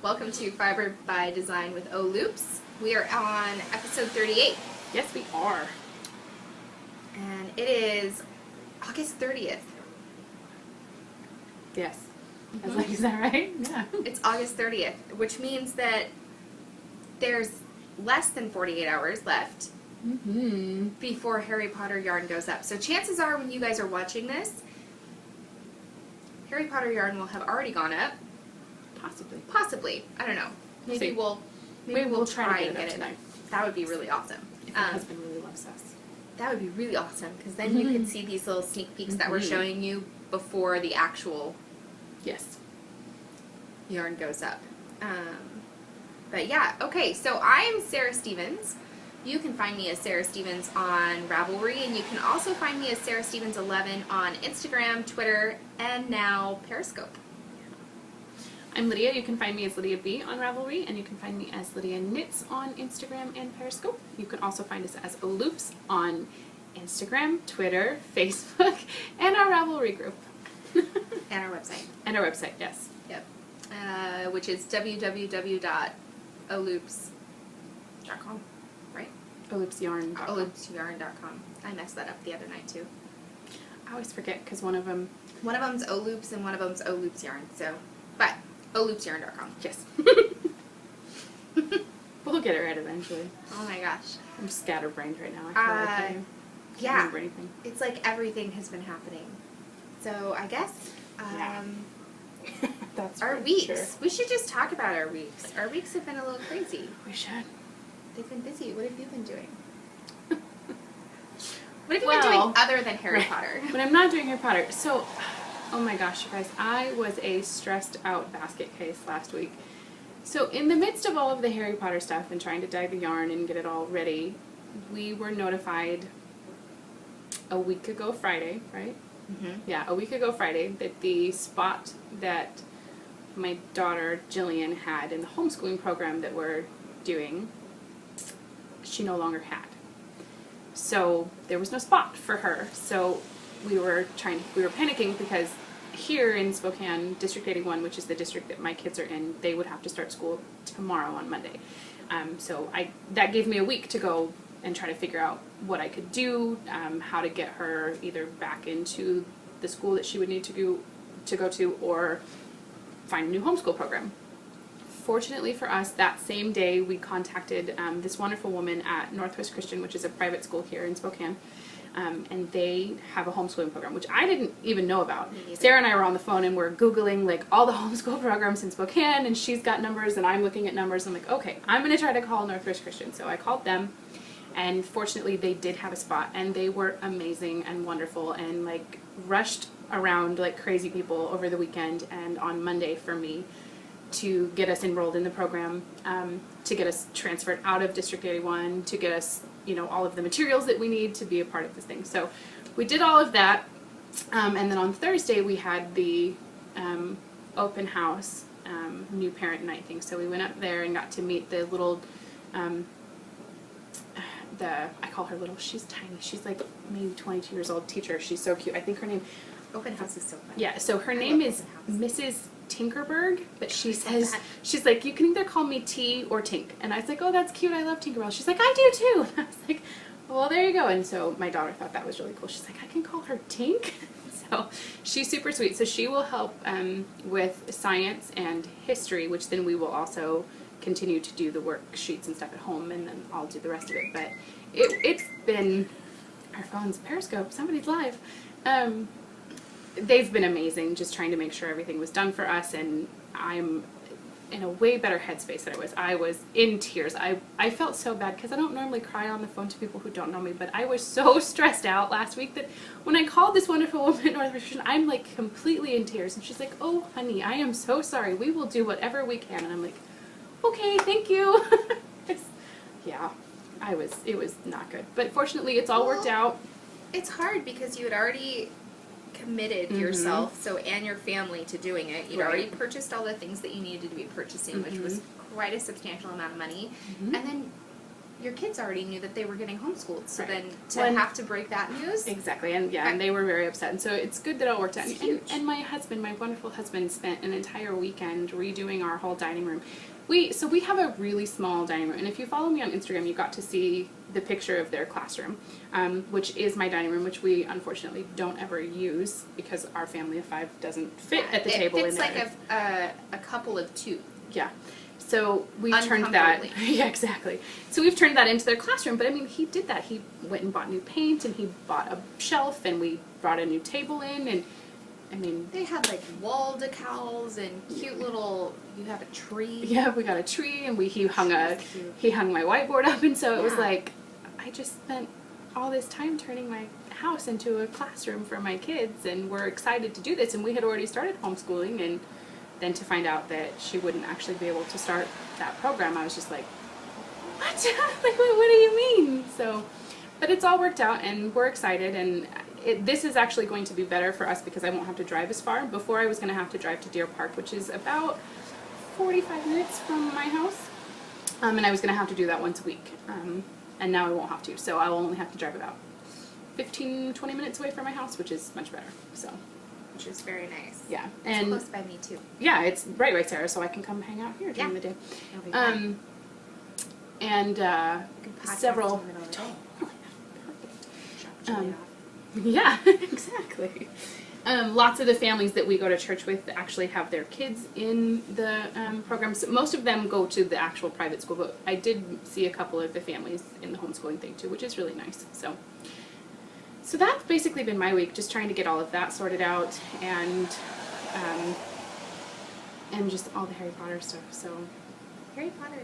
Welcome to Fiber by Design with Ohloops. We are on episode 38. Yes, we are. And it is August 30th. Yes. Is that right? Yeah. It's August 30th, which means that there's less than 48 hours left before Harry Potter yarn goes up. So chances are when you guys are watching this, Harry Potter yarn will have already gone up. Possibly. I don't know. Maybe we'll try and get it tonight. That would be really awesome. If my husband really loves us. That would be really awesome, because then you can see these little sneak peeks that we're showing you before the actual yarn goes up. But yeah, okay, so I'm Sarah Stevens. You can find me as Sarah Stevens on Ravelry, and you can also find me as Sarah Stevens 11 on Instagram, Twitter, and now Periscope. I'm Lydia. You can find me as Lydia B on Ravelry, and you can find me as Lydia Knits on Instagram and Periscope. You can also find us as Ohloops on Instagram, Twitter, Facebook, and our Ravelry group. And our website. And our website, yes. Yep. Which is www.ohloops.com, right? Ohlloopsyarn.com. Ohlloopsyarn.com. I messed that up the other night tee. I always forget because one of them's Ohloops and one of them's Ohloops yarn. So, but Ohlloopsyarn.com. Yes. We'll get it right eventually. Oh my gosh. I'm scatterbrained right now. I feel like I can't remember anything. It's like everything has been happening. So I guess That's our for weeks. sure. We should just talk about our weeks. Our weeks have been a little crazy. We should. They've been busy. What have you been doing? What have you been doing other than Harry Potter? But I'm not doing Harry Potter. So, oh my gosh, you guys, I was a stressed out basket case last week. So in the midst of all of the Harry Potter stuff and trying to dye the yarn and get it all ready, we were notified a week ago Friday, right? Yeah, a week ago Friday, that the spot that my daughter Jillian had in the homeschooling program that we're doing, she no longer had. So there was no spot for her. So we were panicking because here in Spokane, District 81, which is the district that my kids are in, they would have to start school tomorrow on Monday. So that gave me a week to go and try to figure out what I could do, how to get her either back into the school that she would need to go to, or find a new homeschool program. Fortunately for us, that same day we contacted this wonderful woman at Northwest Christian, which is a private school here in Spokane, and they have a homeschooling program, which I didn't even know about. Sarah and I were on the phone and we're Googling like all the homeschool programs in Spokane, and she's got numbers and I'm looking at numbers. I'm like, okay, I'm going to try to call Northwest Christian. So I called them. And fortunately, they did have a spot, and they were amazing and wonderful, and like rushed around like crazy people over the weekend and on Monday for me to get us enrolled in the program, to get us transferred out of District 81, to get us, all of the materials that we need to be a part of this thing. So we did all of that, and then on Thursday we had the open house, new parent night thing. So we went up there and got to meet the little. I call her little, she's tiny, she's like maybe 22 years old teacher. She's so cute. I think her name, Open house is so fun. Yeah, so her name is Mrs. Tinkerberg, but she says, she's like, you can either call me T or Tink. And I was like, oh, that's cute, I love Tinkerbell. She's like, I do too. And I was like, well, there you go. And so my daughter thought that was really cool. She's like, I can call her Tink. So she's super sweet. So she will help with science and history, which then we will also continue to do the worksheets and stuff at home, and then I'll do the rest of it. But it's been, our phone's Periscope, somebody's live. They've been amazing, just trying to make sure everything was done for us, and I'm in a way better headspace than I was. I was in tears. I felt so bad because I don't normally cry on the phone to people who don't know me, but I was so stressed out last week that when I called this wonderful woman at Northwest Christian, I'm like completely in tears, and she's like, oh honey, I am so sorry, we will do whatever we can. And I'm like, okay, thank you. It was not good, but fortunately it's all worked out. It's hard because you had already committed yourself, and your family, to doing it. You'd already purchased all the things that you needed to be purchasing, which was quite a substantial amount of money. And then your kids already knew that they were getting homeschooled. So Right. then to have to break that news. Exactly, and yeah, and they were very upset. And so it's good that it all worked out. It's huge. And my husband, my wonderful husband, spent an entire weekend redoing our whole dining room. So we have a really small dining room, and if you follow me on Instagram, you got to see the picture of their classroom, which is my dining room, which we unfortunately don't ever use because our family of 5 doesn't fit at the table in there. It fits like a couple of 2. Yeah. So we've turned that, yeah, exactly. So we've turned that into their classroom, but I mean, he did that. He went and bought new paint, and he bought a shelf, and we brought a new table in, and I mean. They had like wall decals and cute little, you have a tree. Yeah, we got a tree, and he hung my whiteboard up, and so it was like, I just spent all this time turning my house into a classroom for my kids, and we're excited to do this, and we had already started homeschooling, and then to find out that she wouldn't actually be able to start that program, I was just like, what? Like, what do you mean? So, but it's all worked out, and we're excited, and this is actually going to be better for us because I won't have to drive as far. Before I was going to have to drive to Deer Park, which is about 45 minutes from my house, and I was going to have to do that once a week, and now I won't have to, so I will only have to drive about 15, 20 minutes away from my house, which is much better, so. Which is very nice. Yeah, and it's close by me too. Yeah, it's right by Sarah, so I can come hang out here during the day. It'll be fun. And several. Perfect. Yeah, exactly. Lots of the families that we go to church with actually have their kids in the programs. Most of them go to the actual private school, but I did see a couple of the families in the homeschooling thing too, which is really nice. So that's basically been my week, just trying to get all of that sorted out, and just all the Harry Potter stuff. So Harry Potter.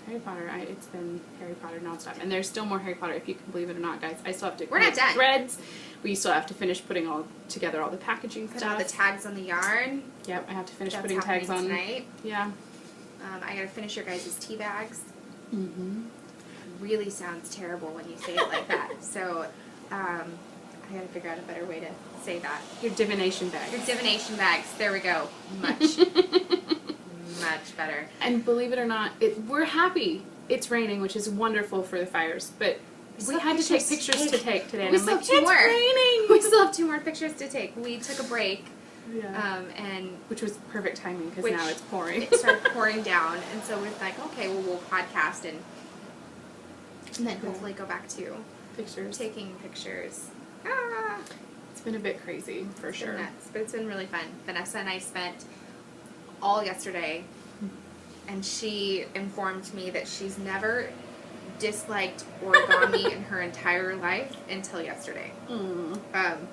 It's been Harry Potter nonstop, and there's still more Harry Potter, if you can believe it or not, guys. I still have to. We're not done. Threads. We still have to finish putting all the packaging Put stuff. all the tags on the yarn. Yep, I have to finish That's putting tags on tonight. Yeah. I gotta finish your guys' tea bags. Mm-hmm. Really sounds terrible when you say it like that. So, I gotta figure out a better way to say that. Your divination bags. Your divination bags. There we go. Much better. And believe it or not, we're happy. It's raining, which is wonderful for the fires, but we had to take pictures to take today. We and I'm still like, have 2 more. Raining. We still have 2 more pictures to take. We took a break. Yeah. And which was perfect timing because now it's pouring. It started pouring down, and so we're like, okay, well, we'll podcast and then hopefully go back to taking pictures. It's been a bit crazy for sure. Been nuts, but it's been really fun. Vanessa and I spent all yesterday, and she informed me that she's never disliked origami in her entire life until yesterday.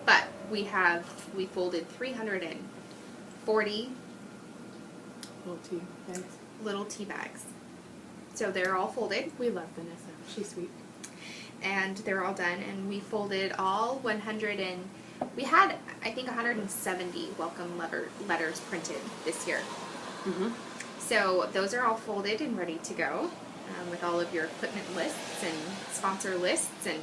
But we folded 340 little tea bags. So they're all folded. We love Vanessa. She's sweet. And they're all done, and we folded all we had, I think, 170 welcome letters printed this year. Mm-hmm. So those are all folded and ready to go, with all of your equipment lists and sponsor lists, and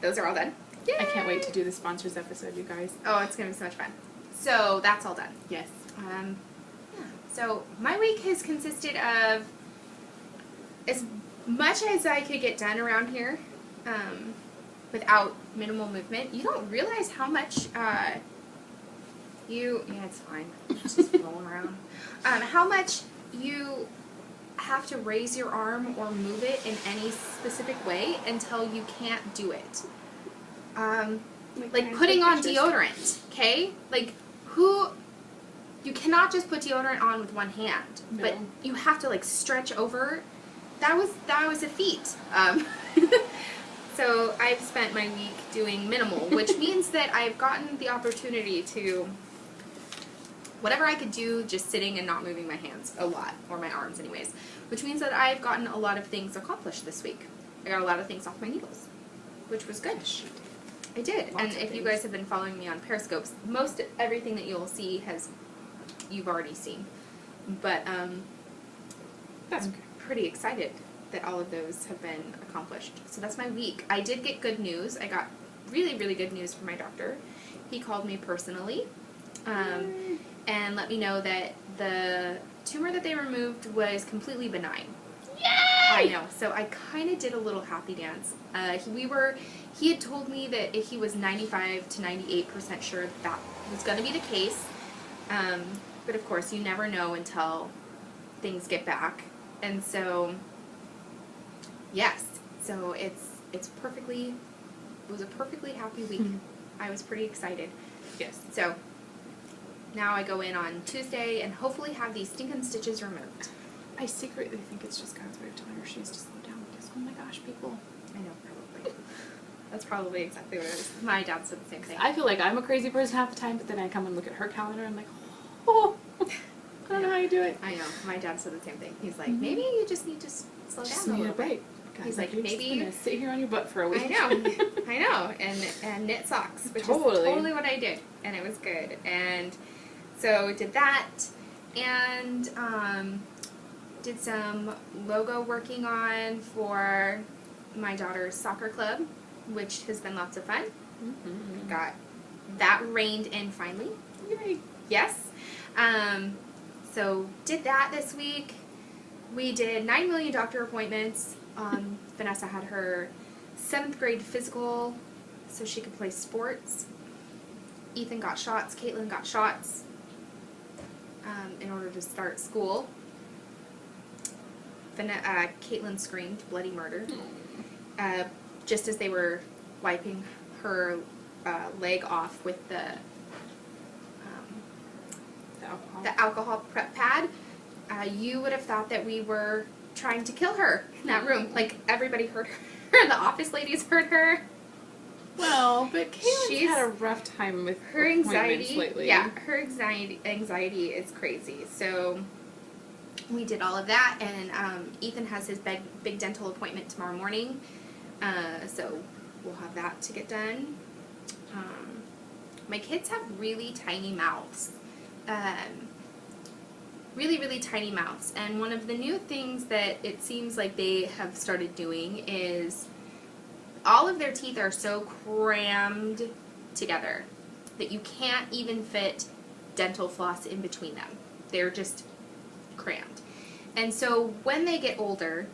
those are all done. Yay! I can't wait to do the sponsors episode, you guys. Oh, it's going to be so much fun. So that's all done. Yes. Yeah. So my week has consisted of as much as I could get done around here, without minimal movement. You don't realize how much it's fine. It's just rolling around. How much you have to raise your arm or move it in any specific way until you can't do it. Like putting on deodorant, okay? Like, you cannot just put deodorant on with one hand, but you have to, like, stretch over. That was a feat. So I've spent my week doing minimal, which means that I've gotten the opportunity to, whatever I could do just sitting and not moving my hands a lot, or my arms anyways, which means that I've gotten a lot of things accomplished this week. I got a lot of things off my needles, which was good. I did. And if you guys have been following me on Periscopes, most everything that you'll see you've already seen. But that's okay. Pretty excited that all of those have been accomplished. So that's my week. I did get good news. I got really, really good news from my doctor. He called me personally and let me know that the tumor that they removed was completely benign. Yay! I know. So I kind of did a little happy dance. He had told me that if he was 95 to 98% sure that was going to be the case. But of course, you never know until things get back. And so, yes. So it was a perfectly happy week. I was pretty excited. Yes. So now I go in on Tuesday and hopefully have these stinking stitches removed. I secretly think it's just God's way of telling her she needs to slow down because, oh my gosh, people. I know, probably. That's probably exactly what it is. My dad said the same thing. I feel like I'm a crazy person half the time, but then I come and look at her calendar and I'm like, oh, I don't know how you do it. I know. My dad said the same thing. He's like, maybe you just need to slow down a little bit. He's like, you're maybe just gonna sit here on your butt for a week. I know, and knit socks, which is totally what I did, and it was good. And so did that, and did some logo working on for my daughter's soccer club, which has been lots of fun. Got that reined in finally. Yay! Yes. So did that this week. We did 9 million doctor appointments. Vanessa had her 7th grade physical so she could play sports. Ethan got shots. Caitlin got shots in order to start school. Caitlin screamed bloody murder just as they were wiping her leg off with the alcohol prep pad. You would have thought that we were trying to kill her in that room. Like, everybody heard her. The office ladies heard her. Well, but Caitlin's had a rough time with her anxiety lately. Yeah, her anxiety is crazy. So we did all of that, and Ethan has his big dental appointment tomorrow morning. So we'll have that to get done. My kids have really tiny mouths. Really, really tiny mouths. And one of the new things that it seems like they have started doing is all of their teeth are so crammed together that you can't even fit dental floss in between them. They're just crammed. And so when they get older,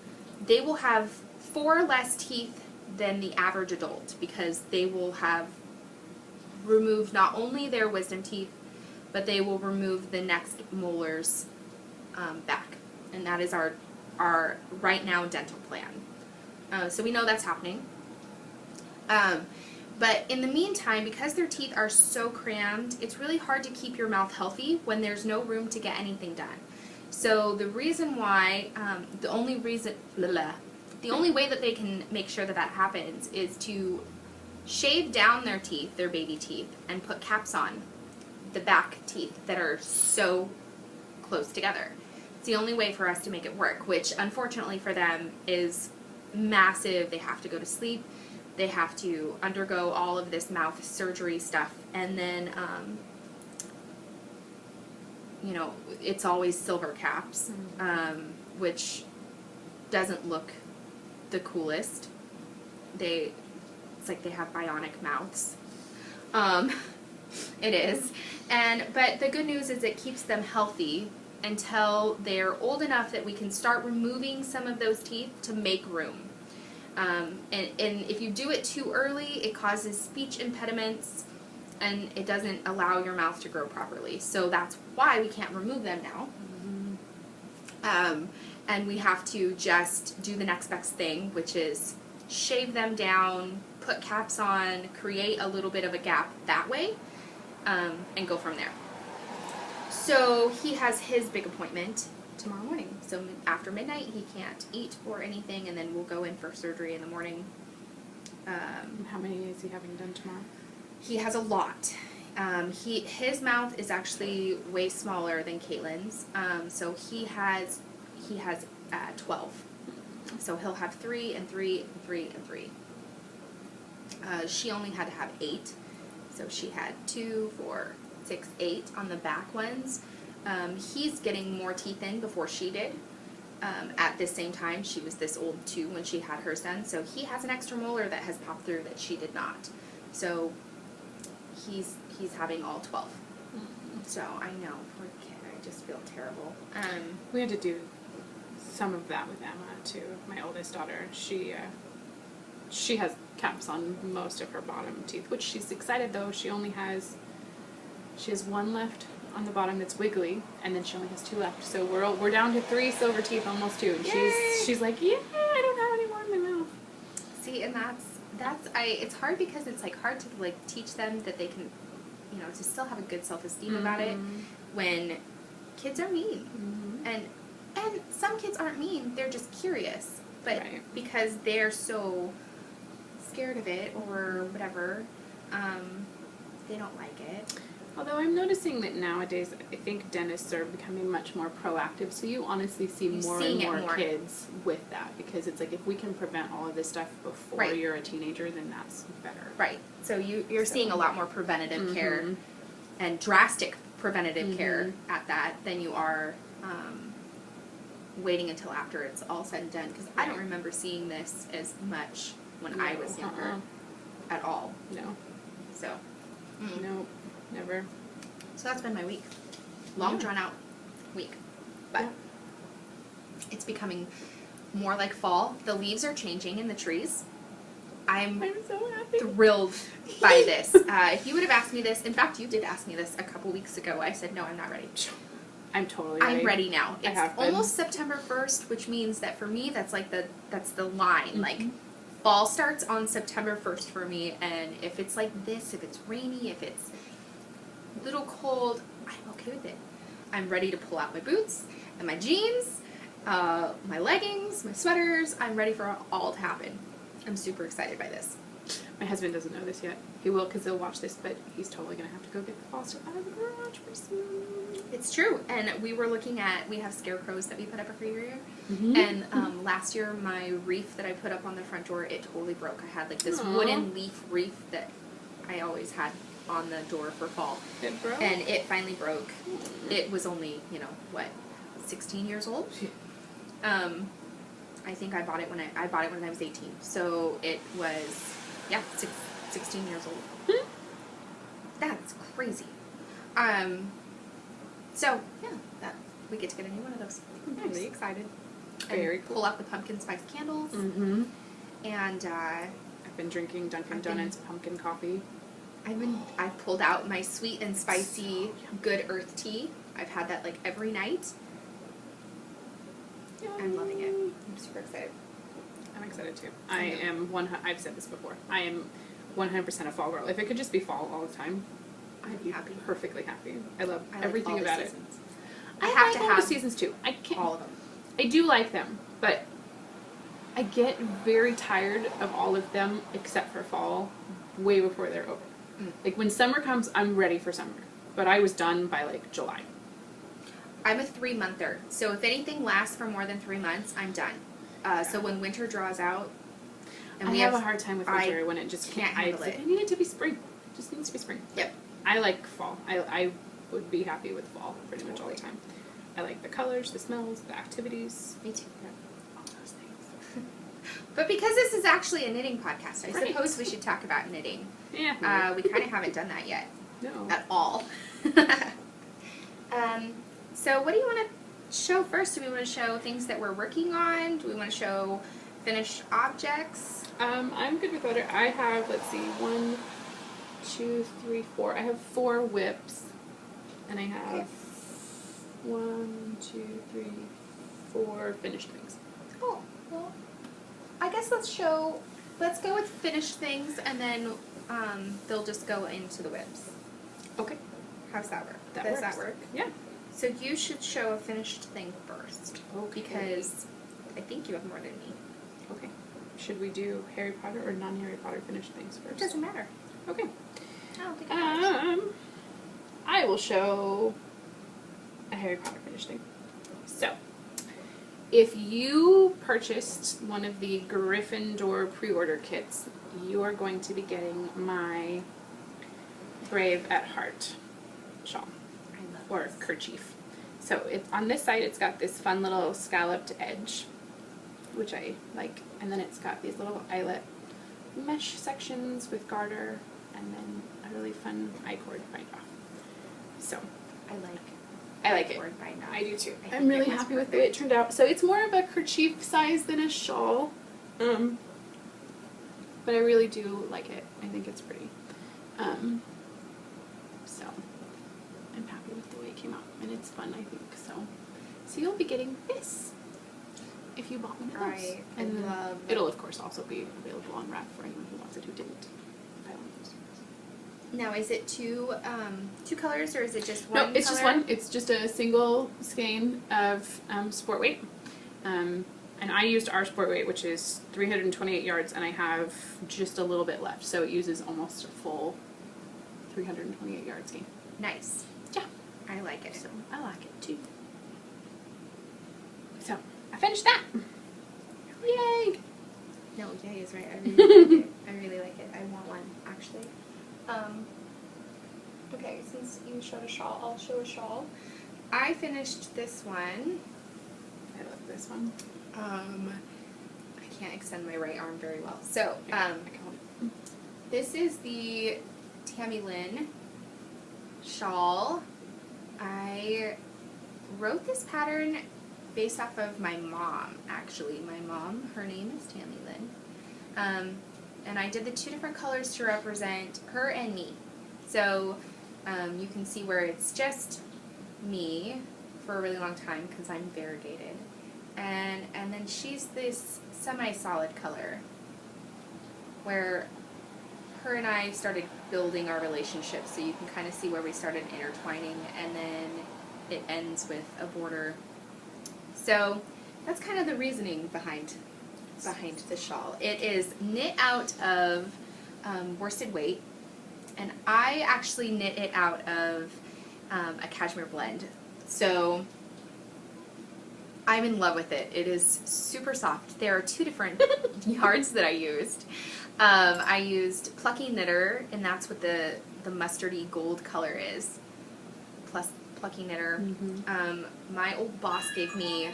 they will have 4 less teeth than the average adult because they will have removed not only their wisdom teeth, but they will remove the next molars back. And that is our right now dental plan. So we know that's happening. But in the meantime, because their teeth are so crammed, it's really hard to keep your mouth healthy when there's no room to get anything done. So the reason why, the only way that they can make sure that happens is to shave down their teeth, their baby teeth, and put caps on the back teeth that are so close together. It's the only way for us to make it work, which unfortunately for them is massive. They have to go to sleep. They have to undergo all of this mouth surgery stuff, and then, it's always silver caps, which doesn't look the coolest. It's like they have bionic mouths. It is. But the good news is it keeps them healthy until they're old enough that we can start removing some of those teeth to make room. And if you do it too early, it causes speech impediments, and it doesn't allow your mouth to grow properly. So that's why we can't remove them now. And we have to just do the next best thing, which is shave them down, put caps on, create a little bit of a gap that way, and go from there. So he has his big appointment tomorrow morning. So after midnight, he can't eat or anything, and then we'll go in for surgery in the morning. How many is he having done tomorrow? He has a lot. His mouth is actually way smaller than Caitlin's. So he has 12. So he'll have 3 and 3 and 3 and 3. She only had to have 8. So she had 2, 4, 6, 8 on the back ones. He's getting more teeth in before she did. At this same time, she was this old too when she had hers done. So he has an extra molar that has popped through that she did not. So he's having all 12. So I know, poor kid. I just feel terrible. We had to do some of that with Emma too, my oldest daughter. She has caps on most of her bottom teeth, which she's excited though. She has one left on the bottom that's wiggly, and then she only has 2 left. So we're down to 3 silver teeth, almost 2. And she's like, yeah, I don't have any more in my mouth. See, and it's hard because it's like hard to like teach them that they can, you know, to still have a good self-esteem about it when kids are mean. And some kids aren't mean, they're just curious. But because they're so scared of it or whatever, they don't like it. Although I'm noticing that nowadays, I think dentists are becoming much more proactive, so you honestly see more and more kids with that, because it's like, if we can prevent all of this stuff before you're a teenager, then that's better. Right. So you're seeing a lot more preventative care and drastic preventative care at that than you are waiting until after it's all said and done, because I don't remember seeing this as much when I was younger at all. No. So. No. Never. So that's been my week. Long, drawn out week. But it's becoming more like fall. The leaves are changing in the trees. I'm so happy. Thrilled by this. If you would have asked me this, in fact, you did ask me this a couple weeks ago, I said, no, I'm not ready. I'm totally ready. I'm ready now. It's almost September 1st, which means that for me, that's like that's the line. Like, fall starts on September 1st for me, and if it's like this, if it's rainy, if it's a little cold, I'm okay with it. I'm ready to pull out my boots and my jeans, my leggings, my sweaters. I'm ready for it all to happen. I'm super excited by this. My husband doesn't know this yet. He will, because he'll watch this, but he's totally going to have to go get the fall stuff out of the garage for soon. It's true. And we have scarecrows that we put up every year. And last year, my wreath that I put up on the front door, it totally broke. I had like this wooden leaf wreath that I always had on the door for fall. It broke? And it finally broke. It was only, 16 years old? I think I bought it when I was 18. So it was, 16 years old. That's crazy. So, we get to get a new one of those. I'm really excited. Very cool. Pull out the pumpkin spice candles. And I've been drinking Dunkin' Donuts pumpkin coffee. I've pulled out my sweet and spicy Good Earth tea. I've had that like every night. I'm loving it. I'm super excited. I'm excited too. I've said this before. I am 100% a fall girl. If it could just be fall all the time, I'd be happy. Perfectly happy. I love everything about it. I have to have the seasons too. I can't. All of them. I do like them, but I get very tired of all of them except for fall way before they're over. Like when summer comes, I'm ready for summer, but I was done by like July. I'm a 3-monther, so if anything lasts for more than 3 months, I'm done. So when winter draws out, and I have a hard time with winter when it just can't handle it. I need it to be spring. It just needs to be spring. Yep. I like fall. I would be happy with fall pretty much all the time. I like the colors, the smells, the activities. Me too. Yeah. All those things. But because this is actually a knitting podcast, I suppose we should talk about knitting. Yeah. We kind of haven't done that yet. No. At all. So what do you want to show first? Do we want to show things that we're working on? Do we want to show finished objects? I'm good with order. I have, let's see, 1, 2, 3, 4. I have 4 whips. And I have 1, 2, 3, 4 finished things. Oh, well, I guess let's go with finished things, and then they'll just go into the whips. Okay. How's that work? Does that work? Yeah. So you should show a finished thing first. Okay. Because I think you have more than me. Okay. Should we do Harry Potter or non-Harry Potter finished things first? It doesn't matter. Okay. I don't think it matters. I will show a Harry Potter finished thing. So, if you purchased one of the Gryffindor pre-order kits, you are going to be getting my Brave at Heart shawl or kerchief. So it's on this side. It's got this fun little scalloped edge, which I like, and then it's got these little eyelet mesh sections with garter, and then a really fun I-cord right off. So I like I like it. board by now. I do too. I think I'm really it was happy with the way it turned out. So it's more of a kerchief size than a shawl. But I really do like it. I think it's pretty. So I'm happy with the way it came out, and it's fun, I think. So you'll be getting this if you bought one of those. I And love. it'll of course also be available on rack for anyone who wants it who didn't buy one of those. Now, is it two colors or is it just one? No, it's color? just one. It's just a single skein of sport weight. And I used our sport weight, which is 328 yards, and I have just a little bit left, so it uses almost a full 328 yard skein. Nice. Yeah, I like it. so I like it too. So I finished that. Yay! No, yay is right. I really like it. I really like it. I want one, actually. Okay, since you showed a shawl, I'll show a shawl. I finished this one. I love this one. I can't extend my right arm very well. So, this is the Tammy Lynn shawl. I wrote this pattern based off of my mom, actually. My mom, her name is Tammy Lynn. And I did the two different colors to represent her and me. So, you can see where it's just me for a really long time because I'm variegated. And then she's this semi-solid color where her and I started building our relationship, so you can kind of see where we started intertwining, and then it ends with a border. So that's kind of the reasoning behind the shawl. It is knit out of worsted weight, and I actually knit it out of a cashmere blend. So I'm in love with it. It is super soft. There are two different yards that I used. I used Plucky Knitter, and that's what the mustardy gold color is. Plus Plucky Knitter. My old boss gave me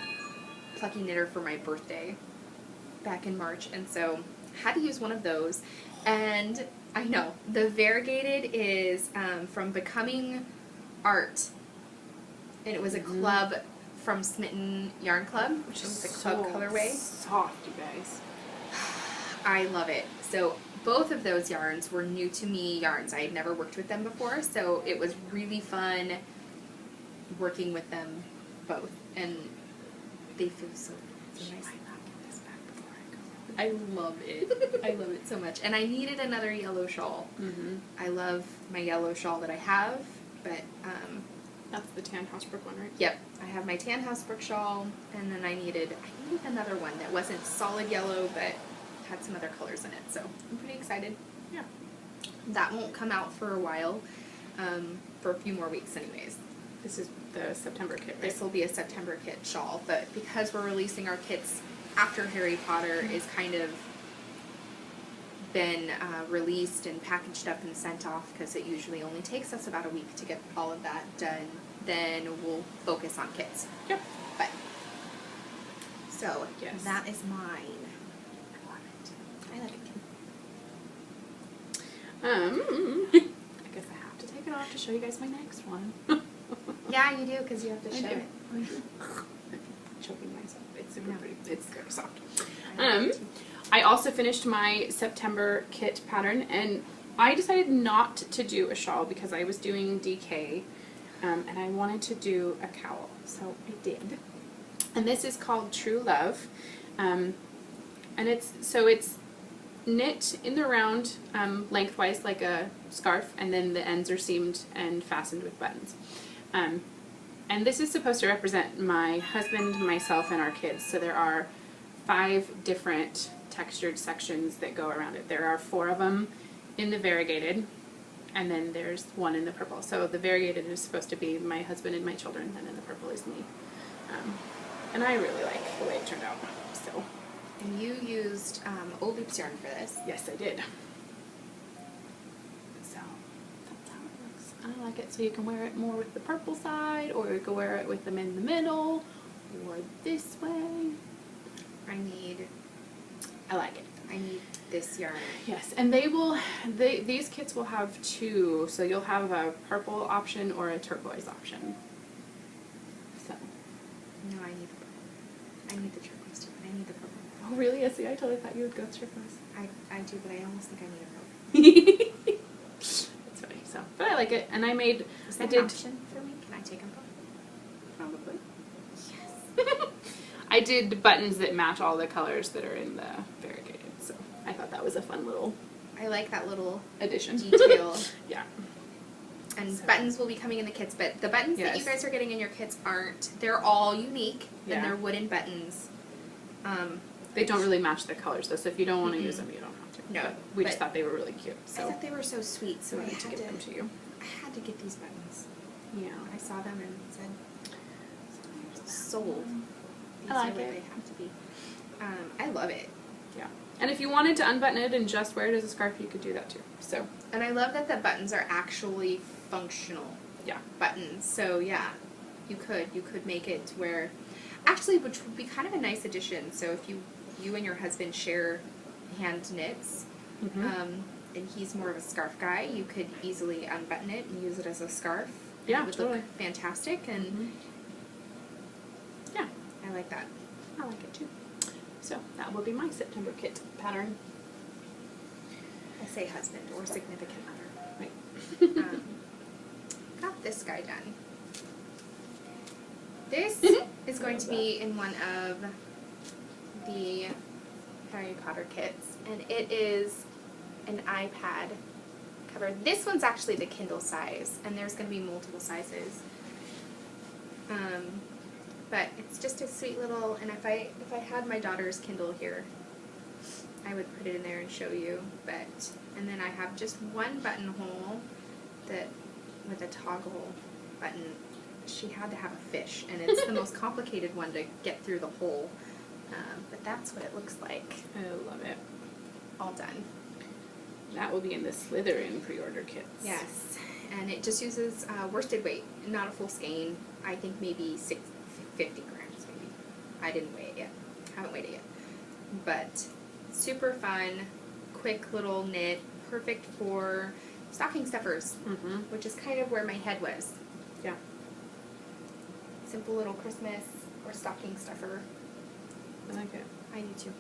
Plucky Knitter for my birthday back in March, and so had to use one of those. And I know, the variegated is from Becoming Art, and it was a club from Smitten Yarn Club, which is the club colorway. Soft, you guys. I love it. So both of those yarns were new to me yarns. I had never worked with them before, so it was really fun working with them both, and they feel so nice. I love it. I love it so much. And I needed another yellow shawl. I love my yellow shawl that I have, but that's the Tan Housebrook one, right? Yep, I have my Tan Housebrook shawl, and then I needed another one that wasn't solid yellow, but had some other colors in it. So I'm pretty excited. Yeah. That won't come out for a while, for a few more weeks anyways. This is the September kit, right? This will be a September kit shawl, but because we're releasing our kits after Harry Potter is kind of been released and packaged up and sent off, because it usually only takes us about a week to get all of that done, then we'll focus on kits. Yep. But, so, yes. That is mine. I love it. I like it. I guess I have to take it off to show you guys my next one. Yeah, you do, because you have to show it. I'm choking myself. It's super pretty. It's very soft. I like it too. I also finished my September kit pattern, and I decided not to do a shawl because I was doing DK, and I wanted to do a cowl, so I did. And this is called True Love, and it's knit in the round, lengthwise like a scarf, and then the ends are seamed and fastened with buttons. And this is supposed to represent my husband, myself, and our kids. So there are 5 different textured sections that go around it. There are 4 of them in the variegated, and then there's 1 in the purple. So the variegated is supposed to be my husband and my children, and then the purple is me. And I really like the way it turned out. So. And you used Ohloops yarn for this. Yes, I did. So that's how it looks. I like it. So you can wear it more with the purple side, or you can wear it with them in the middle, or this way. I like it. I need this yarn. Yes, and these kits will have 2, so you'll have a purple option or a turquoise option. No, I need the turquoise too, but I need the purple. Oh, really? See, I totally thought you would go turquoise. I do, but I almost think I need a purple. That's funny. So, but I like it, and I made. Is that I did an option for me? Can I take them both? probably. Yes. I did buttons that match all the colors that are in the variegated, so I thought that was a fun little I like that little addition. detail. Yeah. And So. buttons will be coming in the kits, but the buttons that you Yes. guys are getting in your kits aren't. They're all unique, Yeah. and they're wooden buttons. They don't really match the colors though, so if you don't want to use them, you don't have to. No, But we just but thought they were really cute, I so thought they were so sweet, so we I wanted to had give them to you. I had to get these buttons. Yeah. I saw them and said, sold. These I like are what it. they have to be. I love it. Yeah. And if you wanted to unbutton it and just wear it as a scarf, you could do that too. So, And I love that the buttons are actually functional yeah. buttons. So yeah, you could make it to where, actually, which would be kind of a nice addition. So if you and your husband share hand knits, Mhm. and he's more of a scarf guy, you could easily unbutton it and use it as a scarf. Yeah, it would totally. look fantastic, and Mhm. Yeah. I like that. I like it too. So that will be my September kit pattern. I say husband or significant other. Right. Got this guy done. This is going to be in one of the Harry Potter kits, and it is an iPad cover. This one's actually the Kindle size, and there's going to be multiple sizes. But it's just a sweet little, and if I had my daughter's Kindle here, I would put it in there and show you. But and then I have just one buttonhole that with a toggle button. She had to have a fish, and it's the most complicated one to get through the hole. But that's what it looks like, I love it. all done. That will be in the Slytherin pre-order kits. Yes, and it just uses worsted weight, not a full skein. I think maybe 50 grams, maybe. I didn't weigh it yet. Haven't weighed it yet. But super fun, quick little knit, perfect for stocking stuffers, Mm-hmm. which is kind of where my head was. Yeah. Simple little Christmas or stocking stuffer. I like it. I do too.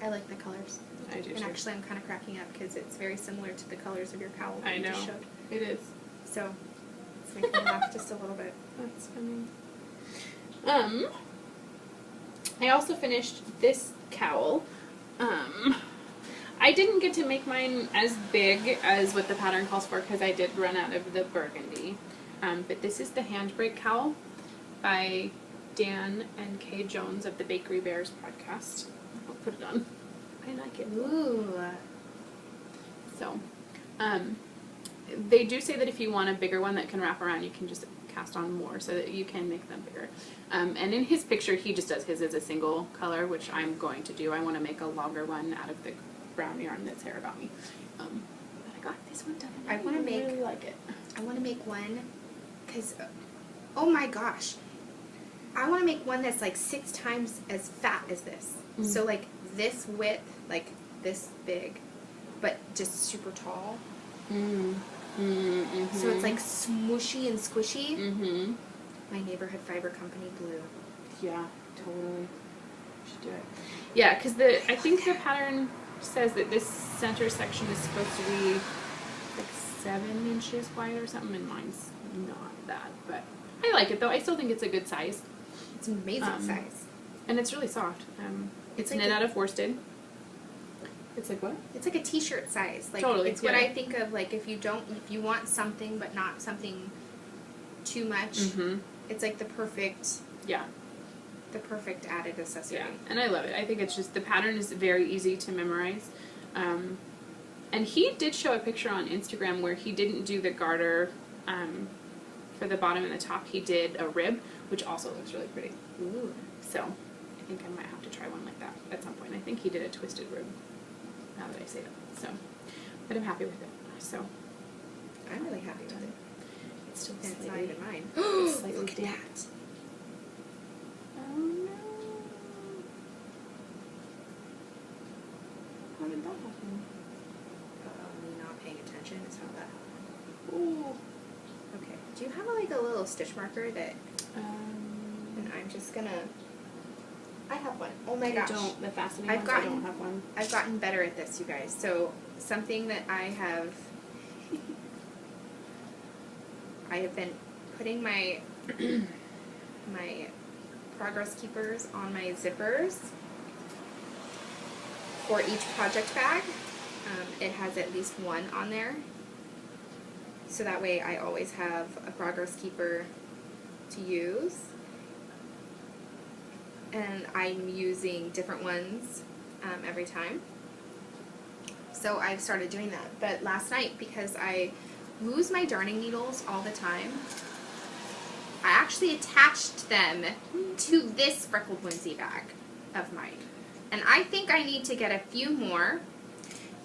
I like the colors. I do And too. actually I'm kind of cracking up because it's very similar to the colors of your cowl that I you know. just showed. It is. So it's making me laugh just a little bit. That's funny. I also finished this cowl. I didn't get to make mine as big as what the pattern calls for because I did run out of the burgundy. But this is the Handbrake cowl by Dan and Kay Jones of the Bakery Bears podcast. I'll put it on. I like it. Ooh. So, they do say that if you want a bigger one that can wrap around, you can just cast on more so that you can make them bigger. And in his picture, he just does his as a single color, which I'm going to do. I want to make a longer one out of the brown yarn that's Hair About Me. But I got this one done. I wanna make- really like it. I want to make one because, oh my gosh, I want to make one that's like 6 times as fat as this. Mm. So like this width, like this big, but just super tall. So it's like smooshy and squishy. Mm-hmm. My neighborhood fiber company blue. Yeah, totally. Should do it. Yeah, because I think the pattern says that this center section is supposed to be like 7 inches wide or something, and mine's not that. But I like it though. I still think it's a good size, It's an amazing size. and it's really soft. It's like knit a- out of worsted. It's like what? It's like a t-shirt size. Like Totally, it's what yeah. I think of like if you want something but not something too much. Mm-hmm. It's like the perfect Yeah. added accessory. Yeah, and I love it. I think it's just, the pattern is very easy to memorize. And he did show a picture on Instagram where he didn't do the garter for the bottom and the top. He did a rib, which also looks really pretty. Ooh. So I think I might have to try one like that at some point. I think he did a twisted rib, now that I say that. So, but I'm happy with it. So I'm really happy with it. it's still And it's not slightly, even mine. it's slightly Look at damp. that. Oh no. How did that happen? Me not paying attention is how that. Ooh. Okay. Do you have like a little stitch marker that? And I'm just gonna, I have one. Oh my I gosh. don't, the fastening I've ones, I don't have one. I've gotten better at this, you guys. So something that I have been putting my my progress keepers on my zippers for each project bag. It has at least one on there. So that way I always have a progress keeper to use. And I'm using different ones every time. So I've started doing that. But last night, because I lose my darning needles all the time, I actually attached them to this Freckled Whimsy bag of mine. And I think I need to get a few more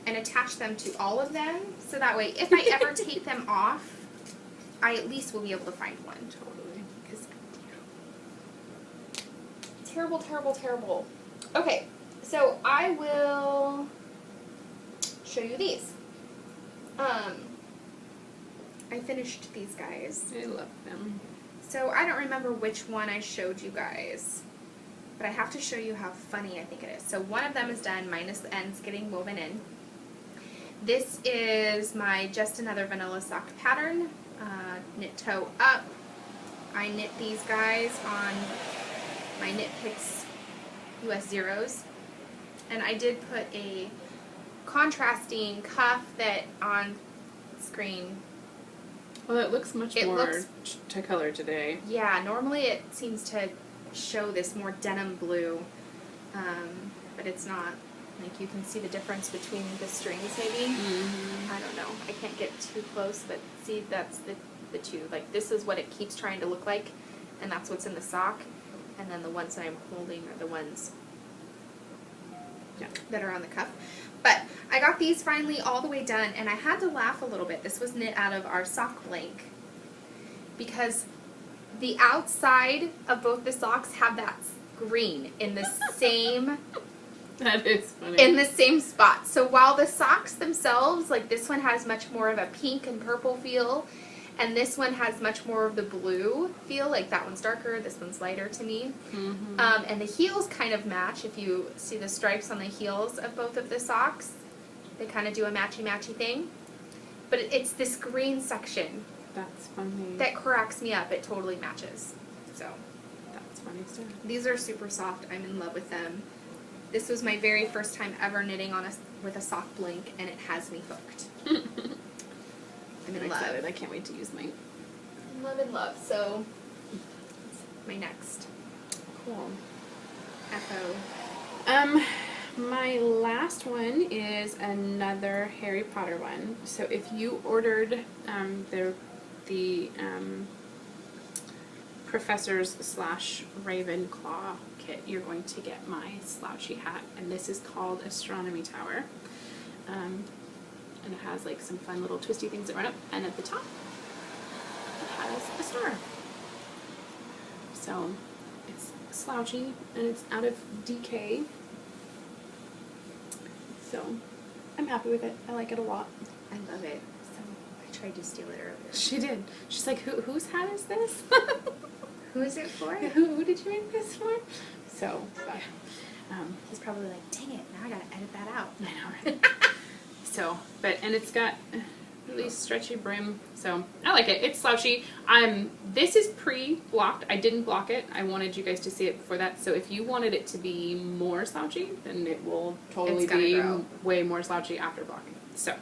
and attach them to all of them, so that way if I ever take them off, I at least will be able to find one. Totally. Because terrible, terrible, terrible. Okay, so I will show you these. I finished these guys. I love them. So I don't remember which one I showed you guys, but I have to show you how funny I think it is. So one of them is done, minus the ends getting woven in. This is my Just Another Vanilla Sock pattern, knit toe up. I knit these guys on my Knit Picks US Zeros, and I did put a contrasting cuff that on screen. Well, it looks much more to color today. Yeah, normally it seems to show this more denim blue, but it's not. Like, you can see the difference between the strings, maybe. Mm-hmm. I don't know. I can't get too close, but see, that's the two. Like, this is what it keeps trying to look like, and that's what's in the sock. And then the ones that I'm holding are the ones that are on the cuff. But I got these finally all the way done, and I had to laugh a little bit. This was knit out of our sock blank, because the outside of both the socks have that green in the same That is funny. in the same spot. So while the socks themselves, like this one has much more of a pink and purple feel, and this one has much more of the blue feel, like that one's darker, this one's lighter to me. Mm-hmm. And the heels kind of match. If you see the stripes on the heels of both of the socks, they kind of do a matchy-matchy thing. But it's this green section That's funny. that cracks me up. It totally matches. So That's funny stuff. these are super soft. I'm in love with them. This was my very first time ever knitting with a sock blank, and it has me hooked. I'm in love. excited. I can't wait to use mine. Love and love. So my next Cool. FO. My last one is another Harry Potter one. So if you ordered the Professor's / Ravenclaw kit, you're going to get my slouchy hat, and this is called Astronomy Tower. And it has like some fun little twisty things that run up, and at the top it has a star. So it's slouchy and it's out of DK. So I'm happy with it. I like it a lot. I love it. So I tried to steal it earlier. She did. She's like, whose hat is this? Who is it for? Who did you make this for? So, yeah. He's probably like, dang it, now I gotta edit that out. I know, right? So, and it's got really stretchy brim, so I like it. It's slouchy. This is pre-blocked. I didn't block it. I wanted you guys to see it before that. So if you wanted it to be more slouchy, then it will totally be grow. way more slouchy after blocking. So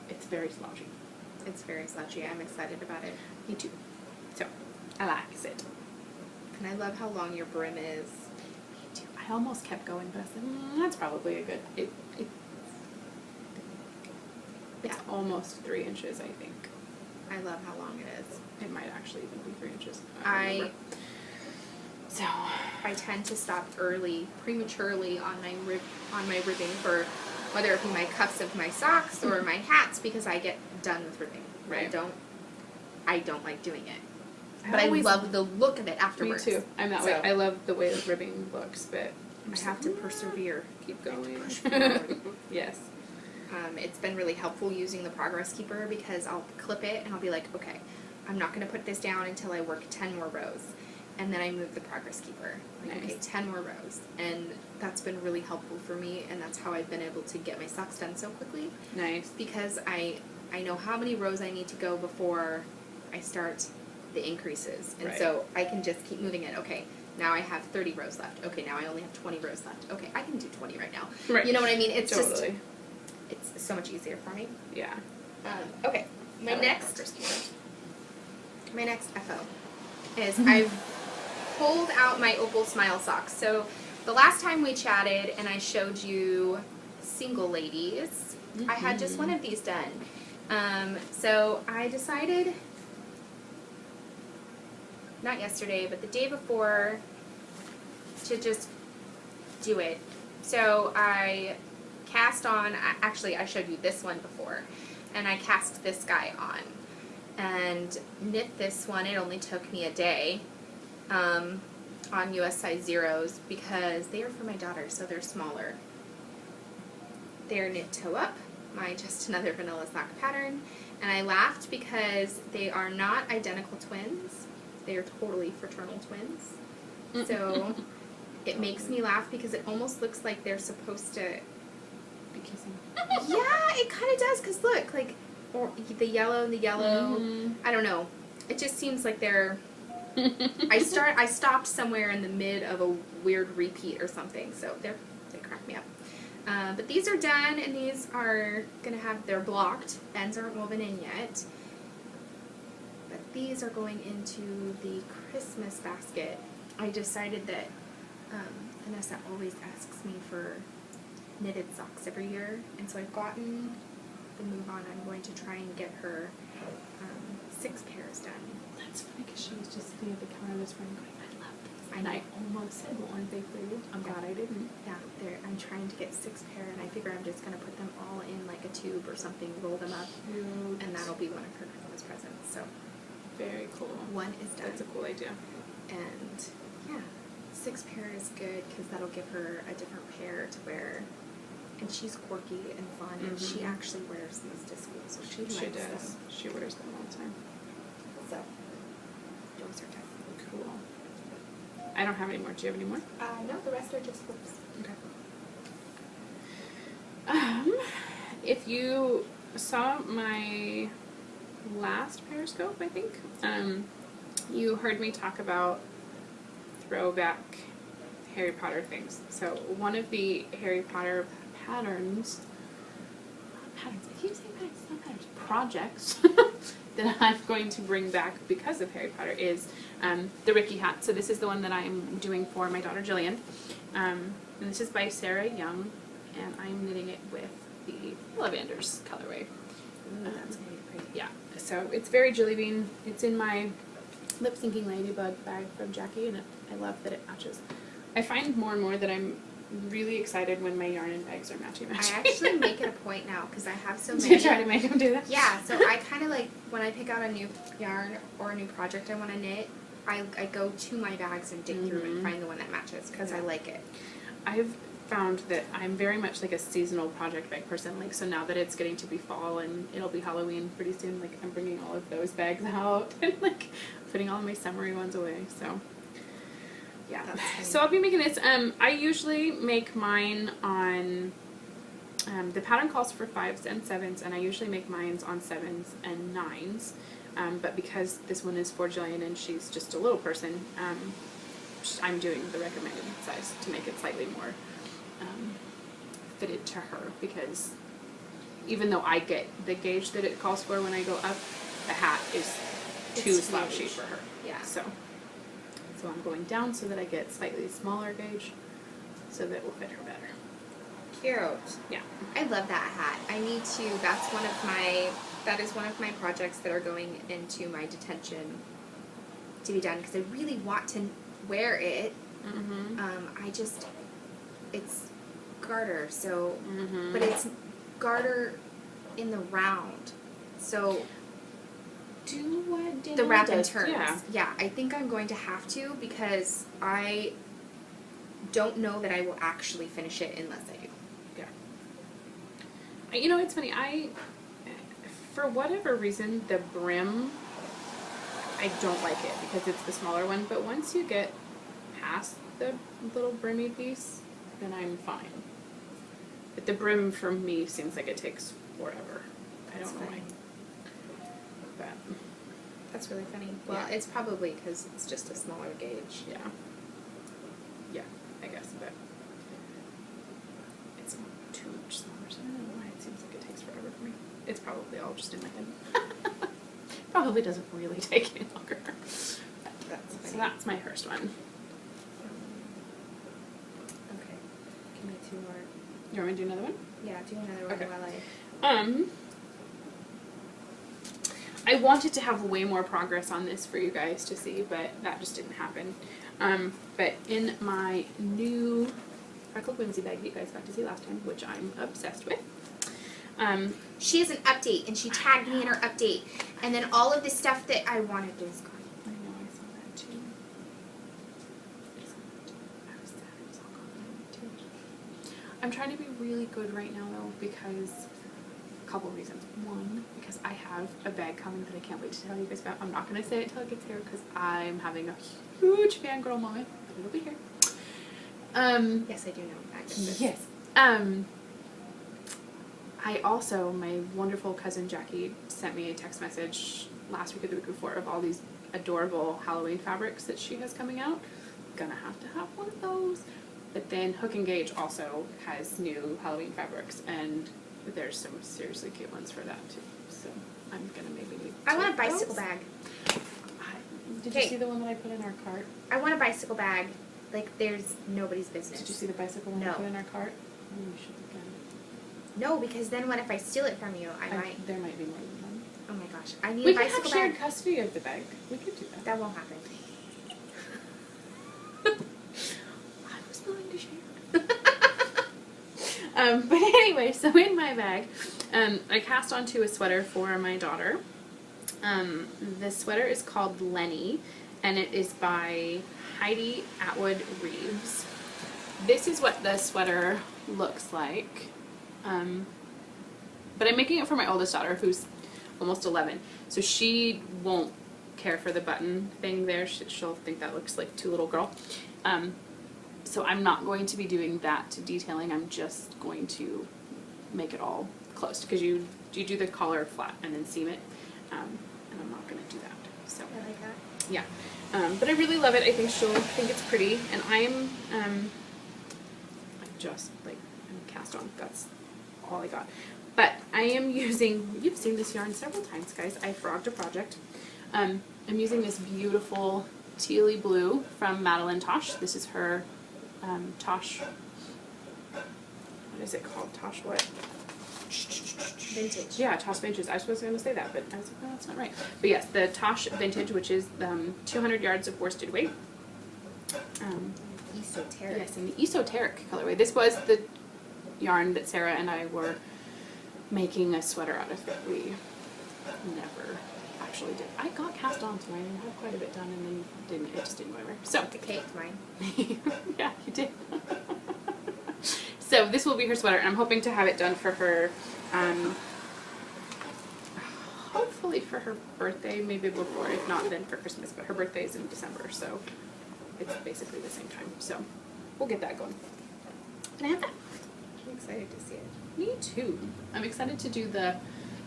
it's very slouchy. It's very slouchy. I'm excited about it. Me too. So I like it. And I love how long your brim is. Me too. I almost kept going, but I said, that's probably a good. It's almost 3 inches, I think. I love how long it is. It might actually even be 3 inches. So I tend to stop prematurely on my ribbing for whether it be my cuffs of my socks or my hats, because I get done with ribbing. Right. I don't like doing it. But I love the look of it afterwards. Me too. I'm that way. I love the way the ribbing looks, but I have to persevere. Keep going. Yes. It's been really helpful using the Progress Keeper, because I'll clip it and I'll be like, okay, I'm not going to put this down until I work 10 more rows. and then I moved the progress keeper. Like, Nice. okay, 10 more rows. And that's been really helpful for me, and that's how I've been able to get my socks done so quickly. Nice. Because I know how many rows I need to go before I start the increases. And Right. so I can just keep moving it. Okay, now I have 30 rows left. Okay, now I only have 20 rows left. Okay, I can do 20 right now. Right. You know what I mean? It's Totally. just, it's so much easier for me. Yeah. Okay, my I like next progress keepers. FO is I've pulled out my Opal Smile socks. So the last time we chatted and I showed you single ladies, I had just one of these done. So I decided, not yesterday, but the day before, to just do it. So I cast on, actually I showed you this one before, and I cast this guy on and knit this one. It only took me a day on US size zeros because they are for my daughter, so they're smaller. They're knit toe up, my Just Another Vanilla Sock pattern, and I laughed because they are not identical twins. They are totally fraternal twins. So it makes me laugh because it almost looks like they're supposed to Be kissing. yeah, it kind of does, because look, like, or the yellow and the yellow, I don't know. It just seems like they're, I stopped somewhere in the mid of a weird repeat or something, so they crack me up. But these are done, and these are going to have, they're blocked, ends aren't woven in yet. But these are going into the Christmas basket. I decided that Vanessa always asks me for knitted socks every year, and so I've gotten the move on. I'm going to try and get her 6 pairs done. That's funny because she was just sitting at the counter this morning going, I love this. I And know. I almost said, well, aren't they for you? I'm glad I didn't. Yeah, I'm trying to get 6 pair, and I figure I'm just going to put them all in like a tube or something, roll them up, Cute. and that'll be one of her Christmas presents. So Very cool. one is done. That's a cool idea. And yeah, 6 pair is good because that'll give her a different pair to wear. And she's quirky and fun, and she actually wears these to school, so she likes She does. them. She wears them all the time. So those are done. Cool. I don't have any more. Do you have any more? No, the rest are just flips. Okay. If you saw my last Periscope, I think, you heard me talk about throwback Harry Potter things. So one of the Harry Potter patterns, I keep saying patterns, not patterns, projects that I'm going to bring back because of Harry Potter is the Ricky hat. So this is the one that I'm doing for my daughter Jillian. And this is by Sarah Young, and I'm knitting it with the Lavenders colorway. That's going to be pretty. Yeah, so it's very Jilly Bean. It's in my Lip Syncing Ladybug bag from Jackie, and I love that it matches. I find more and more that I'm really excited when my yarn and bags are matchy. I actually make it a point now because I have so Do many. you try to make them do that? Yeah, so I kind of like, when I pick out a new yarn or a new project I want to knit, I go to my bags and dig through and find the one that matches because I like it. I've found that I'm very much like a seasonal project bag person. Like, so now that it's getting to be fall and it'll be Halloween pretty soon, like I'm bringing all of those bags out and like putting all of my summery ones away. So yeah. So I'll be making this. I usually make mine on. The pattern calls for 5s and 7s, and I usually make mine on 7s and 9s. But because this one is for Jillian and she's just a little person, I'm doing the recommended size to make it slightly more fitted to her, because even though I get the gauge that it calls for when I go up, the hat is too slouchy for her. Yeah. So I'm going down so that I get slightly smaller gauge so that it will fit her better. Cute. Yeah. I love that hat. I need to, that is one of my projects that are going into my detention to be done because I really want to wear it. It's garter, so, but it's garter in the round. So Do what the wrap and does. turns. Yeah, I think I'm going to have to because I don't know that I will actually finish it unless I do. Yeah. You know, it's funny. For whatever reason, the brim I don't like it because it's the smaller one. But once you get past the little brimmy piece, then I'm fine. But the brim for me seems like it takes forever. I don't know why. But that's really funny. Well, yeah. it's probably because it's just a smaller gauge. Yeah. Yeah, I guess, but it's not too much smaller, so I don't know why it seems like it takes forever for me. It's probably all just in my head. Probably doesn't really take any longer. That's funny. So that's my first one. Okay. Give me 2 more. You want me to do another one? Yeah, do another one Okay. while I wanted to have way more progress on this for you guys to see, but that just didn't happen. But in my new freckled whimsy bag that you guys got to see last time, which I'm obsessed with. she has an update, and she tagged me in her update, and then all of the stuff that I wanted is gone. I know, I saw that too. I was sad it was all gone too. I'm trying to be really good right now though, because a couple of reasons. One, because I have a bag coming that I can't wait to tell you guys about. I'm not going to say it till it gets here because I'm having a huge fangirl moment, but it'll be here. Yes, I do know. This. Yes. I also, my wonderful cousin Jackie sent me a text message last week or the week before of all these adorable Halloween fabrics that she has coming out. Gonna have to have one of those. But then Hook and Gauge also has new Halloween fabrics, and there's some seriously cute ones for that too. So I'm gonna maybe need I want a those. bicycle bag. Did you see the one that I put in our cart? I want a bicycle bag. Like, there's nobody's business. Did you see the bicycle one No. I put in our cart? Oh, you should look at it. No, because then what if I steal it from you? I might. There might be more than one. Oh my gosh. I need We a could have bicycle shared bag. custody of the bag. We could do that. That won't happen. I was willing to share. But anyway, so in my bag, I cast onto a sweater for my daughter. The sweater is called Lenny, and it is by Heidi Atwood Reeves. This is what the sweater looks like. But I'm making it for my oldest daughter, who's almost 11. So she won't care for the button thing there. She'll think that looks like too little girl. So I'm not going to be doing that detailing. I'm just going to make it all closed, because you do the collar flat and then seam it. And I'm not going to do that. So I like that. yeah. But I really love it. I think she'll think it's pretty. And I'm just like, I'm cast on. That's all I got. But I am using, you've seen this yarn several times, guys. I frogged a project. I'm using this beautiful tealy blue from Madeline Tosh. This is her Tosh, what is it called? Tosh what? Vintage. Yeah, Tosh Vintage. I was going to say that, but I was like, no, that's not right. But yes, the Tosh Vintage, which is 200 yards of worsted weight. Esoteric. Yes, in the esoteric colorway. This was the yarn that Sarah and I were making a sweater out of that we never actually did. I got cast on to mine and had quite a bit done, and then it just didn't go anywhere. So The cake's mine. yeah, you did. So this will be her sweater, and I'm hoping to have it done for her, hopefully for her birthday, maybe before, if not then for Christmas, but her birthday is in December, so it's basically the same time. So we'll get that going. And I have that. I'm excited to see it. Me too. I'm excited to do the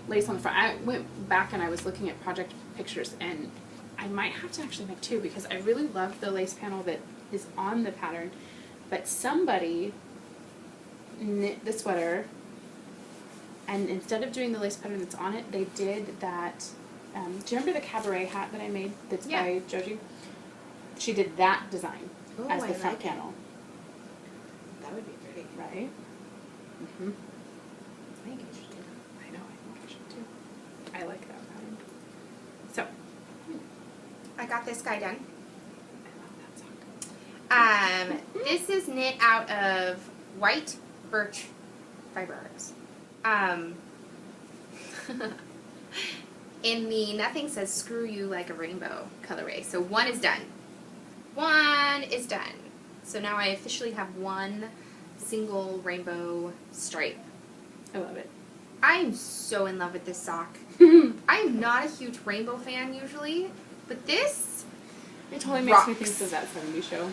lace on the front. I went back and I was looking at project pictures, and I might have to actually make two, because I really love the lace panel that is on the pattern, but somebody knit the sweater, and instead of doing the lace pattern that's on it, they did that, do you remember the cabaret hat that I made that's by Joji? She did that design as the front panel. That would be pretty. Right? Mm-hmm. I think you should do that. I know, I think I should too. I like that pattern. So, I got this guy done. I love that sock. This is knit out of white birch fibers. In the Nothing Says Screw You Like a Rainbow colorway. So one is done. One is done. So now I officially have one single rainbow stripe. I love it. I'm so in love with this sock. I'm not a huge rainbow fan usually, But this It totally makes rocks. me think of that 70s show.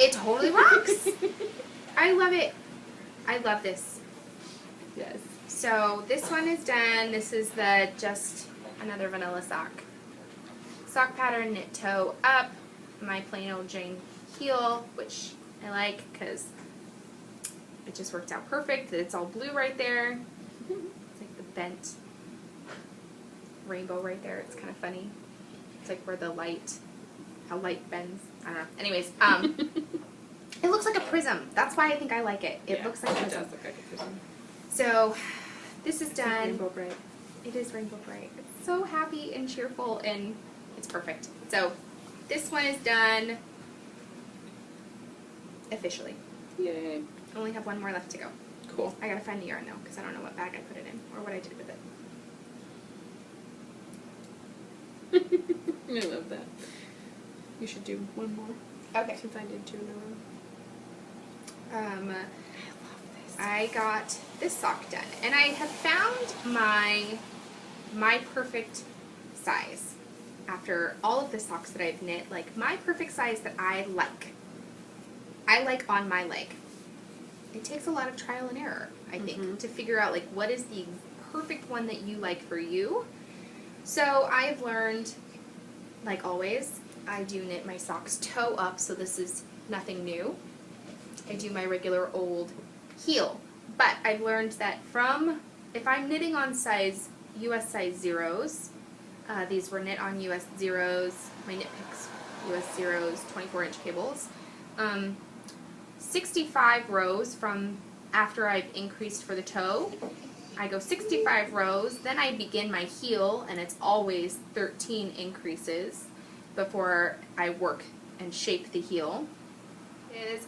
It totally rocks. I love it. I love this. Yes. So this one is done. This is the just another vanilla sock. Sock pattern, knit toe up, my plain old Jane heel, which I like because it just worked out perfect. It's all blue right there. It's like the bent rainbow right there. It's kind of funny. It's like where the light, how light bends. I don't know. Anyways, it looks like a prism. That's why I think I like it. It looks like a prism. It does look like a prism. So this is It's done. like Rainbow Bright. It is Rainbow Bright. It's so happy and cheerful, and it's perfect. So this one is done officially. Yay. I only have one more left to go. Cool. I gotta find the yarn though, because I don't know what bag I put it in or what I did with it. I love that. You should do one more. Okay. Since I did two in a row. I I love this. I got this sock done, and I have found my perfect size after all of the socks that I've knit. Like my perfect size that I like on my leg. It takes a lot of trial and error, I think, to figure out like what is the perfect one that you like for you. So I've learned, like always, I do knit my socks toe up, so this is nothing new. I do my regular old heel, but I've learned that if I'm knitting on US size zeros, these were knit on US zeros, my knit picks US zeros, 24-inch cables, 65 rows from after I've increased for the toe. I go 65 rows, then I begin my heel, and it's always 13 increases before I work and shape the heel.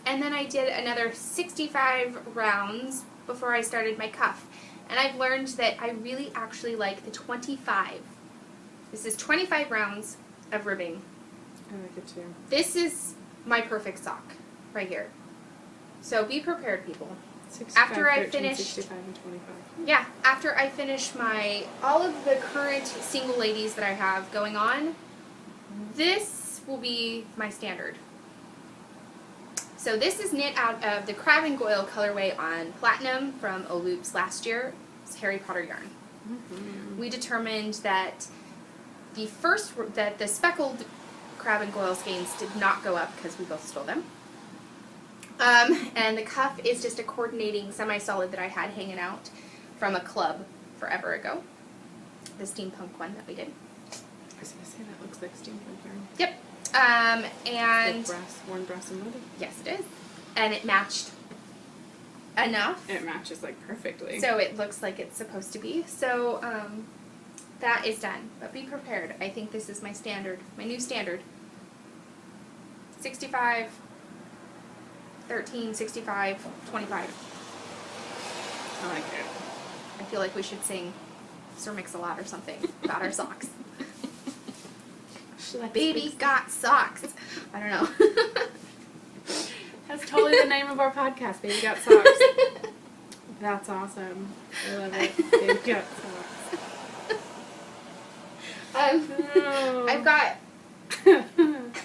And then I did another 65 rounds before I started my cuff. And I've learned that I really actually like the 25. This is 25 rounds of ribbing. I like it too. This is my perfect sock right here. So be prepared, people. 65, After I 13, finish, 65, and 25. yeah, after I finish all of the current single ladies that I have going on, this will be my standard. So this is knit out of the Crab and Goyle colorway on Platinum from Ohloops last year. It's Harry Potter yarn. We determined that the speckled Crab and Goyle skeins did not go up because we both stole them. And the cuff is just a coordinating semi-solid that I had hanging out from a club forever ago. The steampunk one that we did. I was going to say, that looks like steampunk yarn. Yep. And Like worn brass and leather. yes, it is. And it matched enough. And it matches like perfectly. So it looks like it's supposed to be. So that is done. But be prepared. I think this is my standard, my new standard. 65, 13, 65, 25. I like it. I feel like we should sing Sir Mix-a-Lot or something about our socks. Baby got socks. I don't know. That's totally the name of our podcast, Baby Got Socks. That's awesome. I love it. Baby Got Socks. Oh.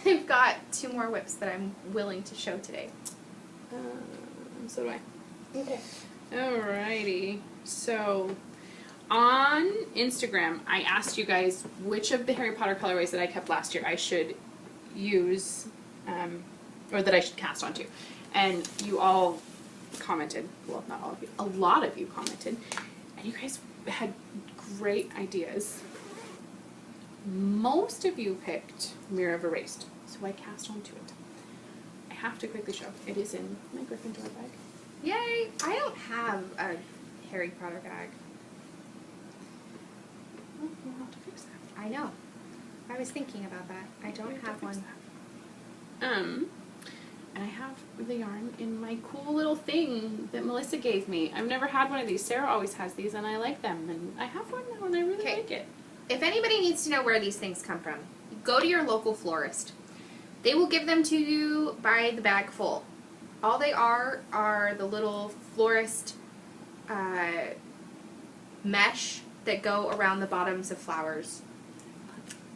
I've got 2 more whips that I'm willing to show today. So do I. Okay. Alrighty. So, on Instagram, I asked you guys which of the Harry Potter colorways that I kept last year I should use, or that I should cast onto. And you all commented, well, not all of you, a lot of you commented, and you guys had great ideas. Most of you picked Mirror of Erased, so I cast onto it. I have to quickly show. It is in my Gryffindor bag. Yay! I don't have a Harry Potter bag. Well, we'll have to fix that. I know. I was thinking about that. I don't have one. And I have the yarn in my cool little thing that Melissa gave me. I've never had one of these. Sarah always has these, and I like them. And I have one now, and I really like it. If anybody needs to know where these things come from, go to your local florist. They will give them to you by the bag full. All they are the little florist mesh that go around the bottoms of flowers.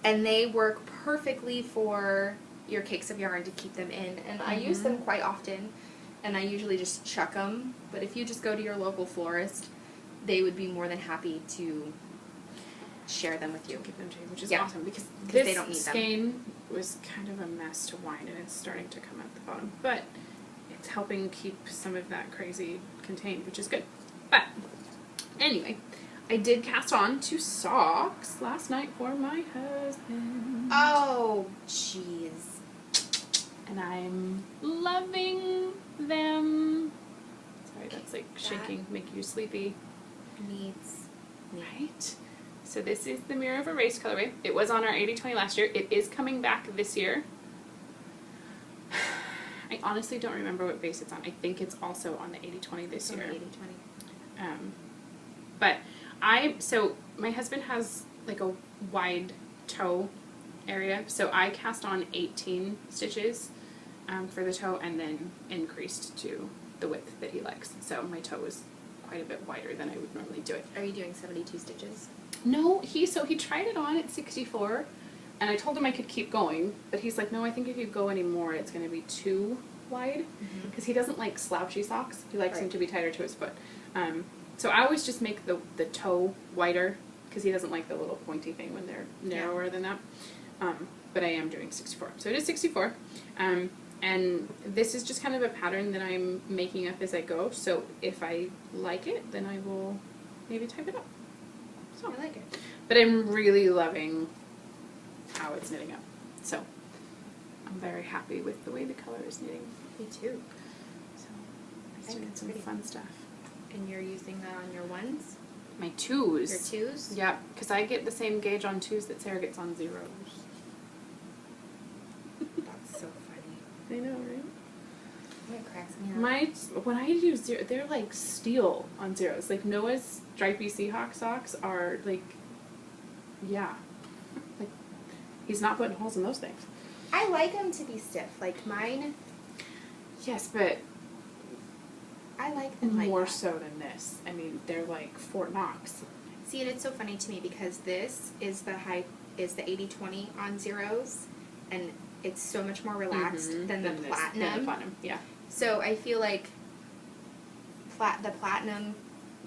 And they work perfectly for your cakes of yarn to keep them in. And I use them quite often, and I usually just chuck them. But if you just go to your local florist, they would be more than happy to share them with you. Give them to you, which is awesome because they don't need them. skein was kind of a mess to wind, and it's starting to come out the bottom. But it's helping keep some of that crazy contained, which is good. But anyway, I did cast on 2 socks last night for my husband. Oh, jeez. And I'm loving them. Sorry, that's like shaking, make you sleepy. Needs. Right? So this is the Mirror of Erase colorway. It was on our 80/20 last year. It is coming back this year. I honestly don't remember what base it's on. I think it's also on the 80/20 this year. 80/20. But so my husband has like a wide toe area, so I cast on 18 stitches for the toe and then increased to the width that he likes. So my toe is quite a bit wider than I would normally do it. Are you doing 72 stitches? No, he tried it on at 64, and I told him I could keep going, but he's like, no, I think if you go any more, it's going to be too wide, because he doesn't like slouchy socks. He likes them to be tighter to his foot. So I always just make the toe wider, because he doesn't like the little pointy thing when they're narrower than that. But I am doing 64. So it is 64. And this is just kind of a pattern that I'm making up as I go. So if I like it, then I will maybe type it up. So I like it. But I'm really loving how it's knitting up. So I'm very happy with the way the color is knitting. Me too. So I'm doing some fun stuff. And you're using that on your ones? My 2s. Your 2s? Yep, because I get the same gauge on 2s that Sarah gets on 0s. That's so funny. I know, right? It cracks me up. When I do 0, they're like steel on 0s. Like Noah's stripy Seahawk socks are like, yeah. Like, he's not putting holes in those things. I like them to be stiff. Like mine. Yes, but I like them more like that. so than this. I mean, they're like Fort Knox. See, and it's so funny to me because this is the 80/20 on 0s, and it's so much more relaxed than the platinum. Than the platinum, yeah. So I feel like the platinum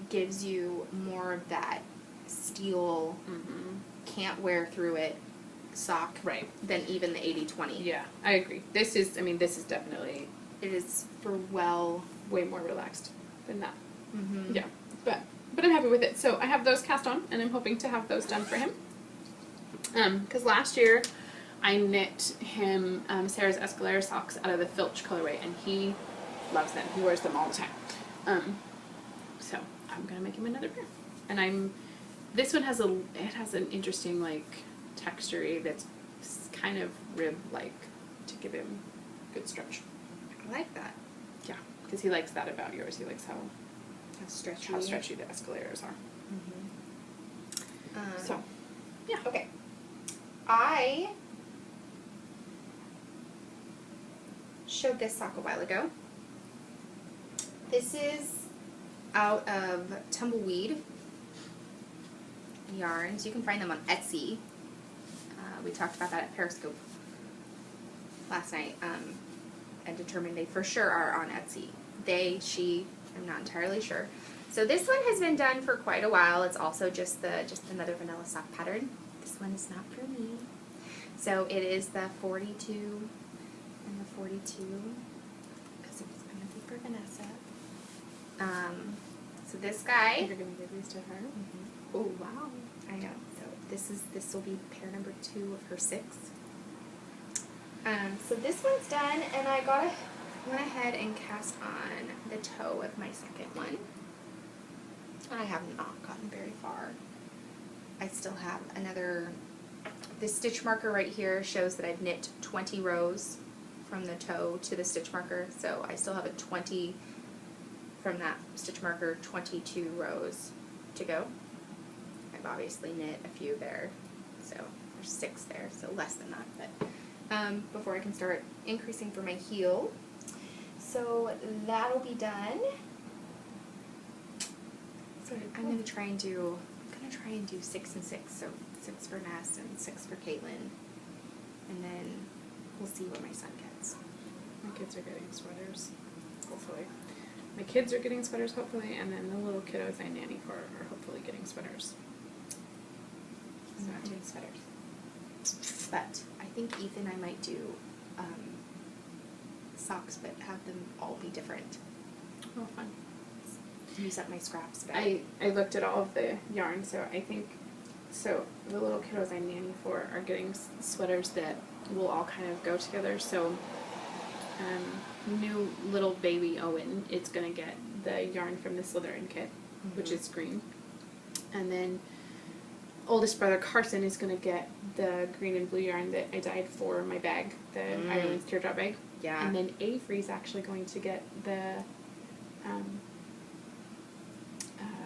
gives you more of that steel, can't wear through it sock than even the 80/20. Yeah, I agree. This is definitely, it is for way more relaxed than that. Mm-hmm. Yeah, but I'm happy with it. So I have those cast on, and I'm hoping to have those done for him. Because last year I knit him Sarah's Escalera socks out of the Filch colorway, and he loves them. He wears them all the time. So I'm gonna make him another pair. And this one has an interesting like texture that's kind of rib-like to give him good stretch. I like that. Yeah, because he likes that about yours. He likes how stretchy the Escaleras are. So, yeah. Okay. I showed this sock a while ago. This is out of Tumbleweed yarns. You can find them on Etsy. We talked about that at Periscope last night and determined they for sure are on Etsy. She, I'm not entirely sure. So this one has been done for quite a while. It's also just another vanilla sock pattern. This one is not for me. So it is the 42 and the 42 because it's going to be for Vanessa. So this guy. You're going to give these to her? Mm-hmm. Oh, wow. I know. So this will be pair number 2 of her 6. So this one's done, and I went ahead and cast on the toe of my second one. I have not gotten very far. I still have this stitch marker right here shows that I've knit 20 rows from the toe to the stitch marker, so I still have a 20 from that stitch marker, 22 rows to go. I've obviously knit a few there, so there's 6 there, so less than that, but before I can start increasing for my heel. So that'll be done. So I'm gonna try and do 6 and 6, so 6 for Ness and 6 for Caitlin. And then we'll see what my son gets. My kids are getting sweaters, hopefully. My kids are getting sweaters, hopefully, and then the little kiddos I nanny for are hopefully getting sweaters. I'm not doing sweaters. But I think Ethan, I might do socks, but have them all be different. Oh, fun. Use up my scraps. But I looked at all of the yarn, so I think, so the little kiddos I nanny for are getting sweaters that will all kind of go together. So new little baby Owen is going to get the yarn from the Slytherin kit, which is green. And then oldest brother Carson is going to get the green and blue yarn that I dyed for my bag, the Ireland's Teardrop bag. Yeah. And then Avery's actually going to get the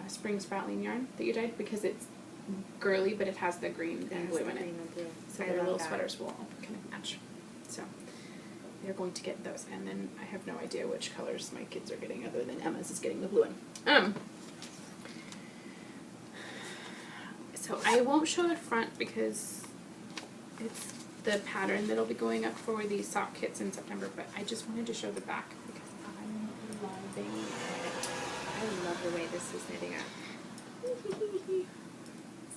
spring sprouting yarn that you dyed because it's girly, but it has the green and blue in it. So their little sweaters will all kind of match. So they're going to get those, and then I have no idea which colors my kids are getting other than Emma's is getting the blue one. So I won't show the front because it's the pattern that'll be going up for these sock kits in September, but I just wanted to show the back because I'm loving it. I love the way this is knitting up.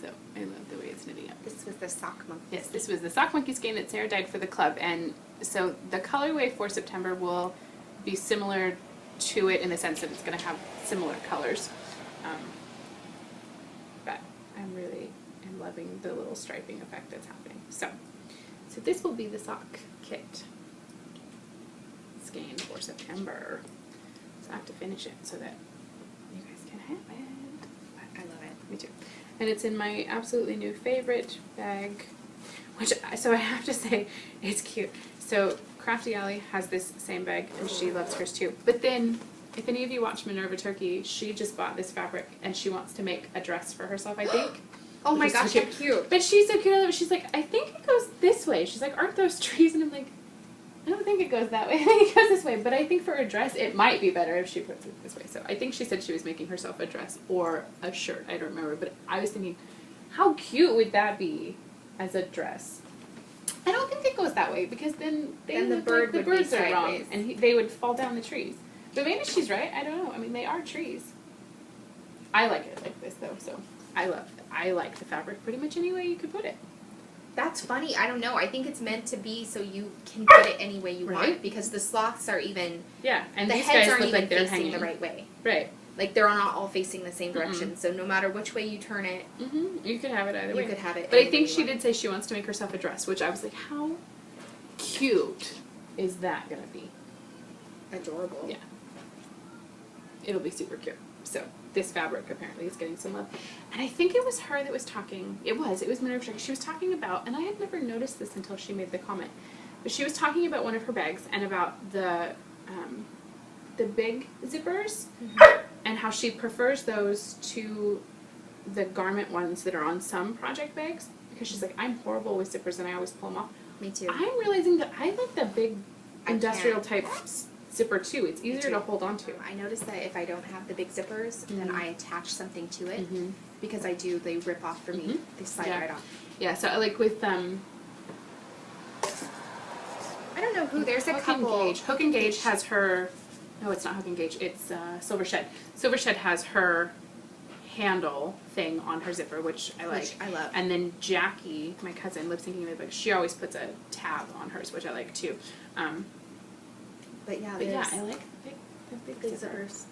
So I love the way it's knitting up. This was the sock monkey. Yes, this was the sock monkey skein that Sarah dyed for the club, and so the colorway for September will be similar to it in the sense that it's going to have similar colors. But I'm loving the little striping effect that's happening. So this will be the sock kit skein for September. So I have to finish it so that you guys can have it. I love it. Me too. And it's in my absolutely new favorite bag, so I have to say, it's cute. So Crafty Alley has this same bag, and she loves hers too. But then, if any of you watch Minerva Turkey, she just bought this fabric, and she wants to make a dress for herself, I think. Oh my gosh, so cute. But she's so cute. She's like, I think it goes this way. She's like, aren't those trees? And I'm like, I don't think it goes that way. I think it goes this way. But I think for a dress, it might be better if she puts it this way. So I think she said she was making herself a dress or a shirt. I don't remember. But I was thinking, how cute would that be as a dress? I don't think it goes that way because then the birds are wrong and they would fall down the trees. But maybe she's right. I don't know. I mean, they are trees. I like it like this though. So I like the fabric pretty much any way you could put it. That's funny. I don't know. I think it's meant to be so you can put it any way you want because the sloths are even and the these heads guys aren't look even like they're facing hanging the right way. Right. Like they're not all facing the same direction. So no matter which way you turn it, you could have it either way. You could have it. But I think she did say she wants to make herself a dress, which I was like, how cute is that gonna be? Adorable. Yeah. It'll be super cute. So this fabric apparently is getting some love. And I think it was her that was talking. It was Minerva Turkey. She was talking about, and I had never noticed this until she made the comment, but she was talking about one of her bags and about the big zippers and how she prefers those to the garment ones that are on some project bags because she's like, I'm horrible with zippers and I always pull them off. Me too. I'm realizing that I like the big industrial type zipper too. It's easier to hold on to. I noticed that if I don't have the big zippers, then I attach something to it because they rip off for me. They slide right off. Yeah, so I like with I don't know who. There's a couple. Hook and Gauge has her. No, it's not Hook and Gauge. It's Silver Shed. Silver Shed has her handle thing on her zipper, which I like. Which I love. And then Jackie, my cousin, lip syncing the book. She always puts a tab on hers, which I like too. But yeah, I like the big zippers.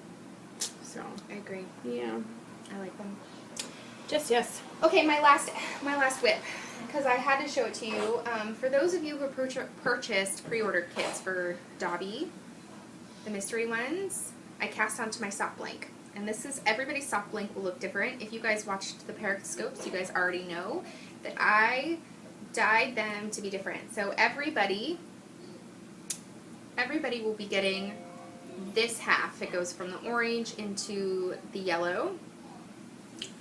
So I agree. Yeah, I like them. Yes. Okay, my last whip, because I had to show it to you. For those of you who purchased pre-ordered kits for Dobby, the mystery ones, I cast onto my sock blank. And this is, everybody's sock blank will look different. If you guys watched the Periscopes, you guys already know that I dyed them to be different. So everybody will be getting this half. It goes from the orange into the yellow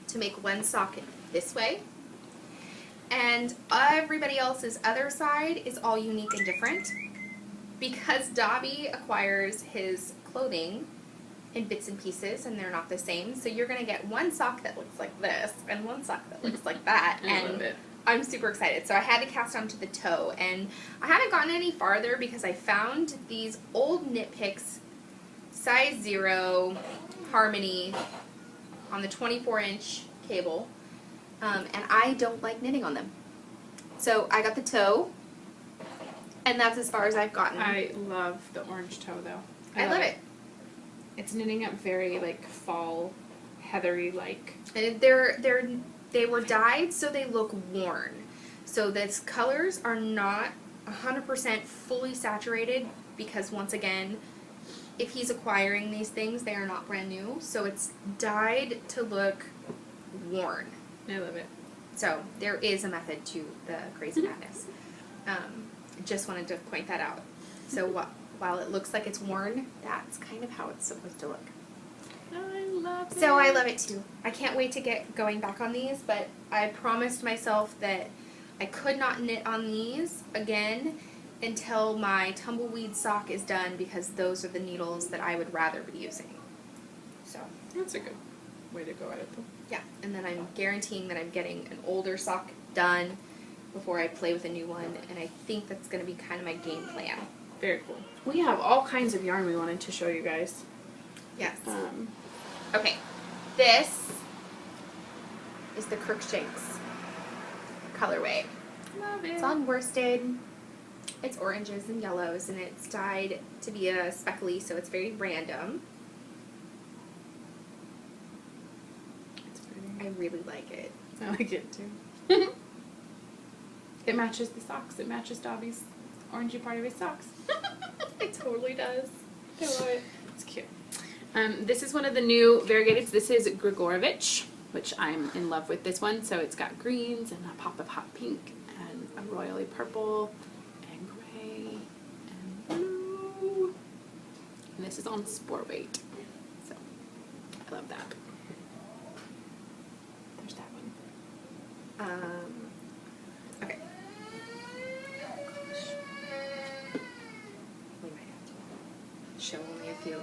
to make one sock this way. And everybody else's other side is all unique and different because Dobby acquires his clothing in bits and pieces, and they're not the same. So you're going to get one sock that looks like this and one sock that looks like that. I love it. I'm super excited. So I had to cast onto the toe, and I haven't gotten any farther because I found these old Knit Picks size 0 Harmony on the 24-inch cable, and I don't like knitting on them. So I got the toe, and that's as far as I've gotten. I love the orange toe, though. I love it. It's knitting up very, like, fall, heathery-like. And they were dyed so they look worn. So these colors are not 100% fully saturated because, once again, if he's acquiring these things, they are not brand new. So it's dyed to look worn. I love it. So there is a method to the crazy madness. Just wanted to point that out. So while it looks like it's worn, that's kind of how it's supposed to look. I love it. So I love it too. I can't wait to get going back on these, but I promised myself that I could not knit on these again until my tumbleweed sock is done, because those are the needles that I would rather be using. So That's a good way to go at it, though. yeah, and then I'm guaranteeing that I'm getting an older sock done before I play with a new one, and I think that's going to be kind of my game plan. Very cool. We have all kinds of yarn we wanted to show you guys. Yes. Um, Okay, this is the Crookshanks colorway. love it. It's on worsted. It's oranges and yellows, and it's dyed to be a speckly, so it's very random. It's pretty. I really like it. I like it too. It matches the socks. It matches Dobby's orangey part of his socks. It totally does. I love it. It's cute. This is one of the new variegateds. This is Grigorovich, which I'm in love with this one. So it's got greens and a pop of hot pink and a royally purple and gray and blue. And this is on sport weight. So I love that. There's that one. Okay. We might have to show only a few.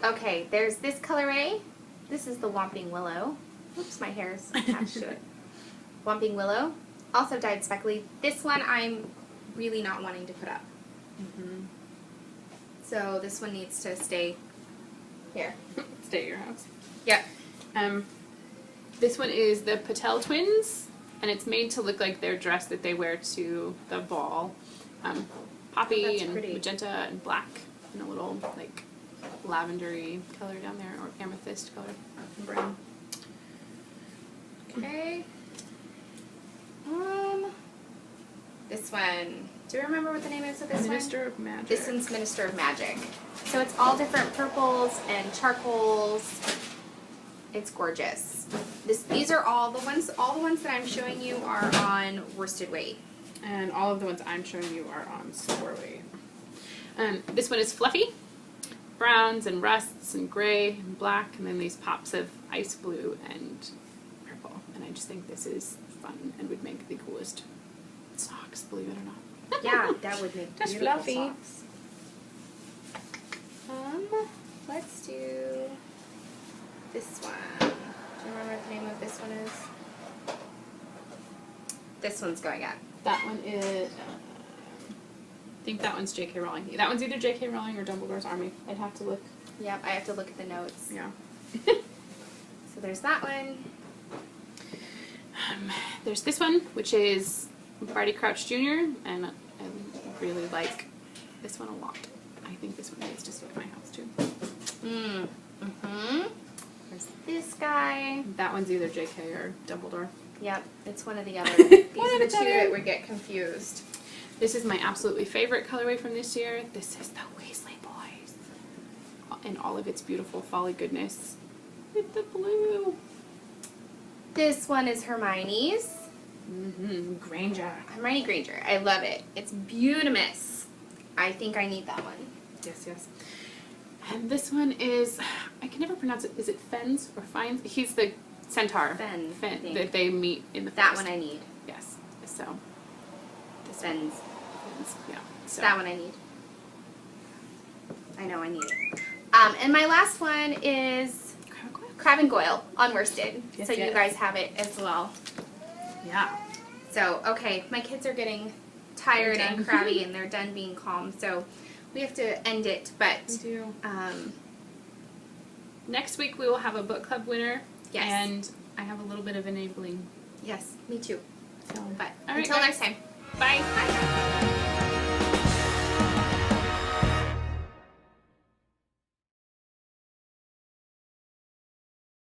Okay, there's this colorway. This is the Whomping Willow. Oops, my hair is attached to it. Whomping Willow, also dyed speckly. This one I'm really not wanting to put up. Mm-hmm. So this one needs to stay here. Stay at your house. Yep. This one is the Patel twins, and it's made to look like their dress that they wear to the ball. Poppy That's and pretty. magenta and black, and a little like lavendery color down there, or amethyst color, and brown. Okay. This one. Do you remember what the name is of this one? Minister of Magic. This one's Minister of Magic. So it's all different purples and charcoals. It's gorgeous. These are all the ones that I'm showing you are on worsted weight. And all of the ones I'm showing you are on sport weight. This one is fluffy. Browns and rusts and gray and black, and then these pops of ice blue and purple. And I just think this is fun and would make the coolest socks, believe it or not. Yeah, that would make That's beautiful fluffy. socks. Let's do this one. Do you remember what the name of this one is? This one's going up. That one is, I think that one's J.K. Rowling. That one's either J.K. Rowling or Dumbledore's Army. I'd have to look. Yep, I have to look at the notes. Yeah. So there's that one. There's this one, which is Barty Crouch Jr., and I really like this one a lot. I think this one needs to stay at my house too. There's this guy. That one's either J.K. or Dumbledore. Yep, it's one or the other. These are the the two other. that would get confused. This is my absolutely favorite colorway from this year. This is the Weasley Boys. In all of its beautiful folly goodness. With the blue. This one is Hermione's. Granger. Hermione Granger. I love it. It's beautimous. I think I need that one. Yes, yes. And this one is, I can never pronounce it. Is it Fens or Fines? He's the centaur. Fen, I think. That they meet in the That forest. one I need. Yes. So. This Fens. Fens, yeah. So. That one I need. I know I need it. And my last one is crab and goyle on worsted. Yes, so you guys have it as well. Yeah. So, okay, my kids are getting tired and crabby and they're done being calm. So we have to end it. But We do. Next week we will have a book club winner. Yes. And I have a little bit of enabling. Yes, me too. So, But all right, until guys. next time. Bye. Bye.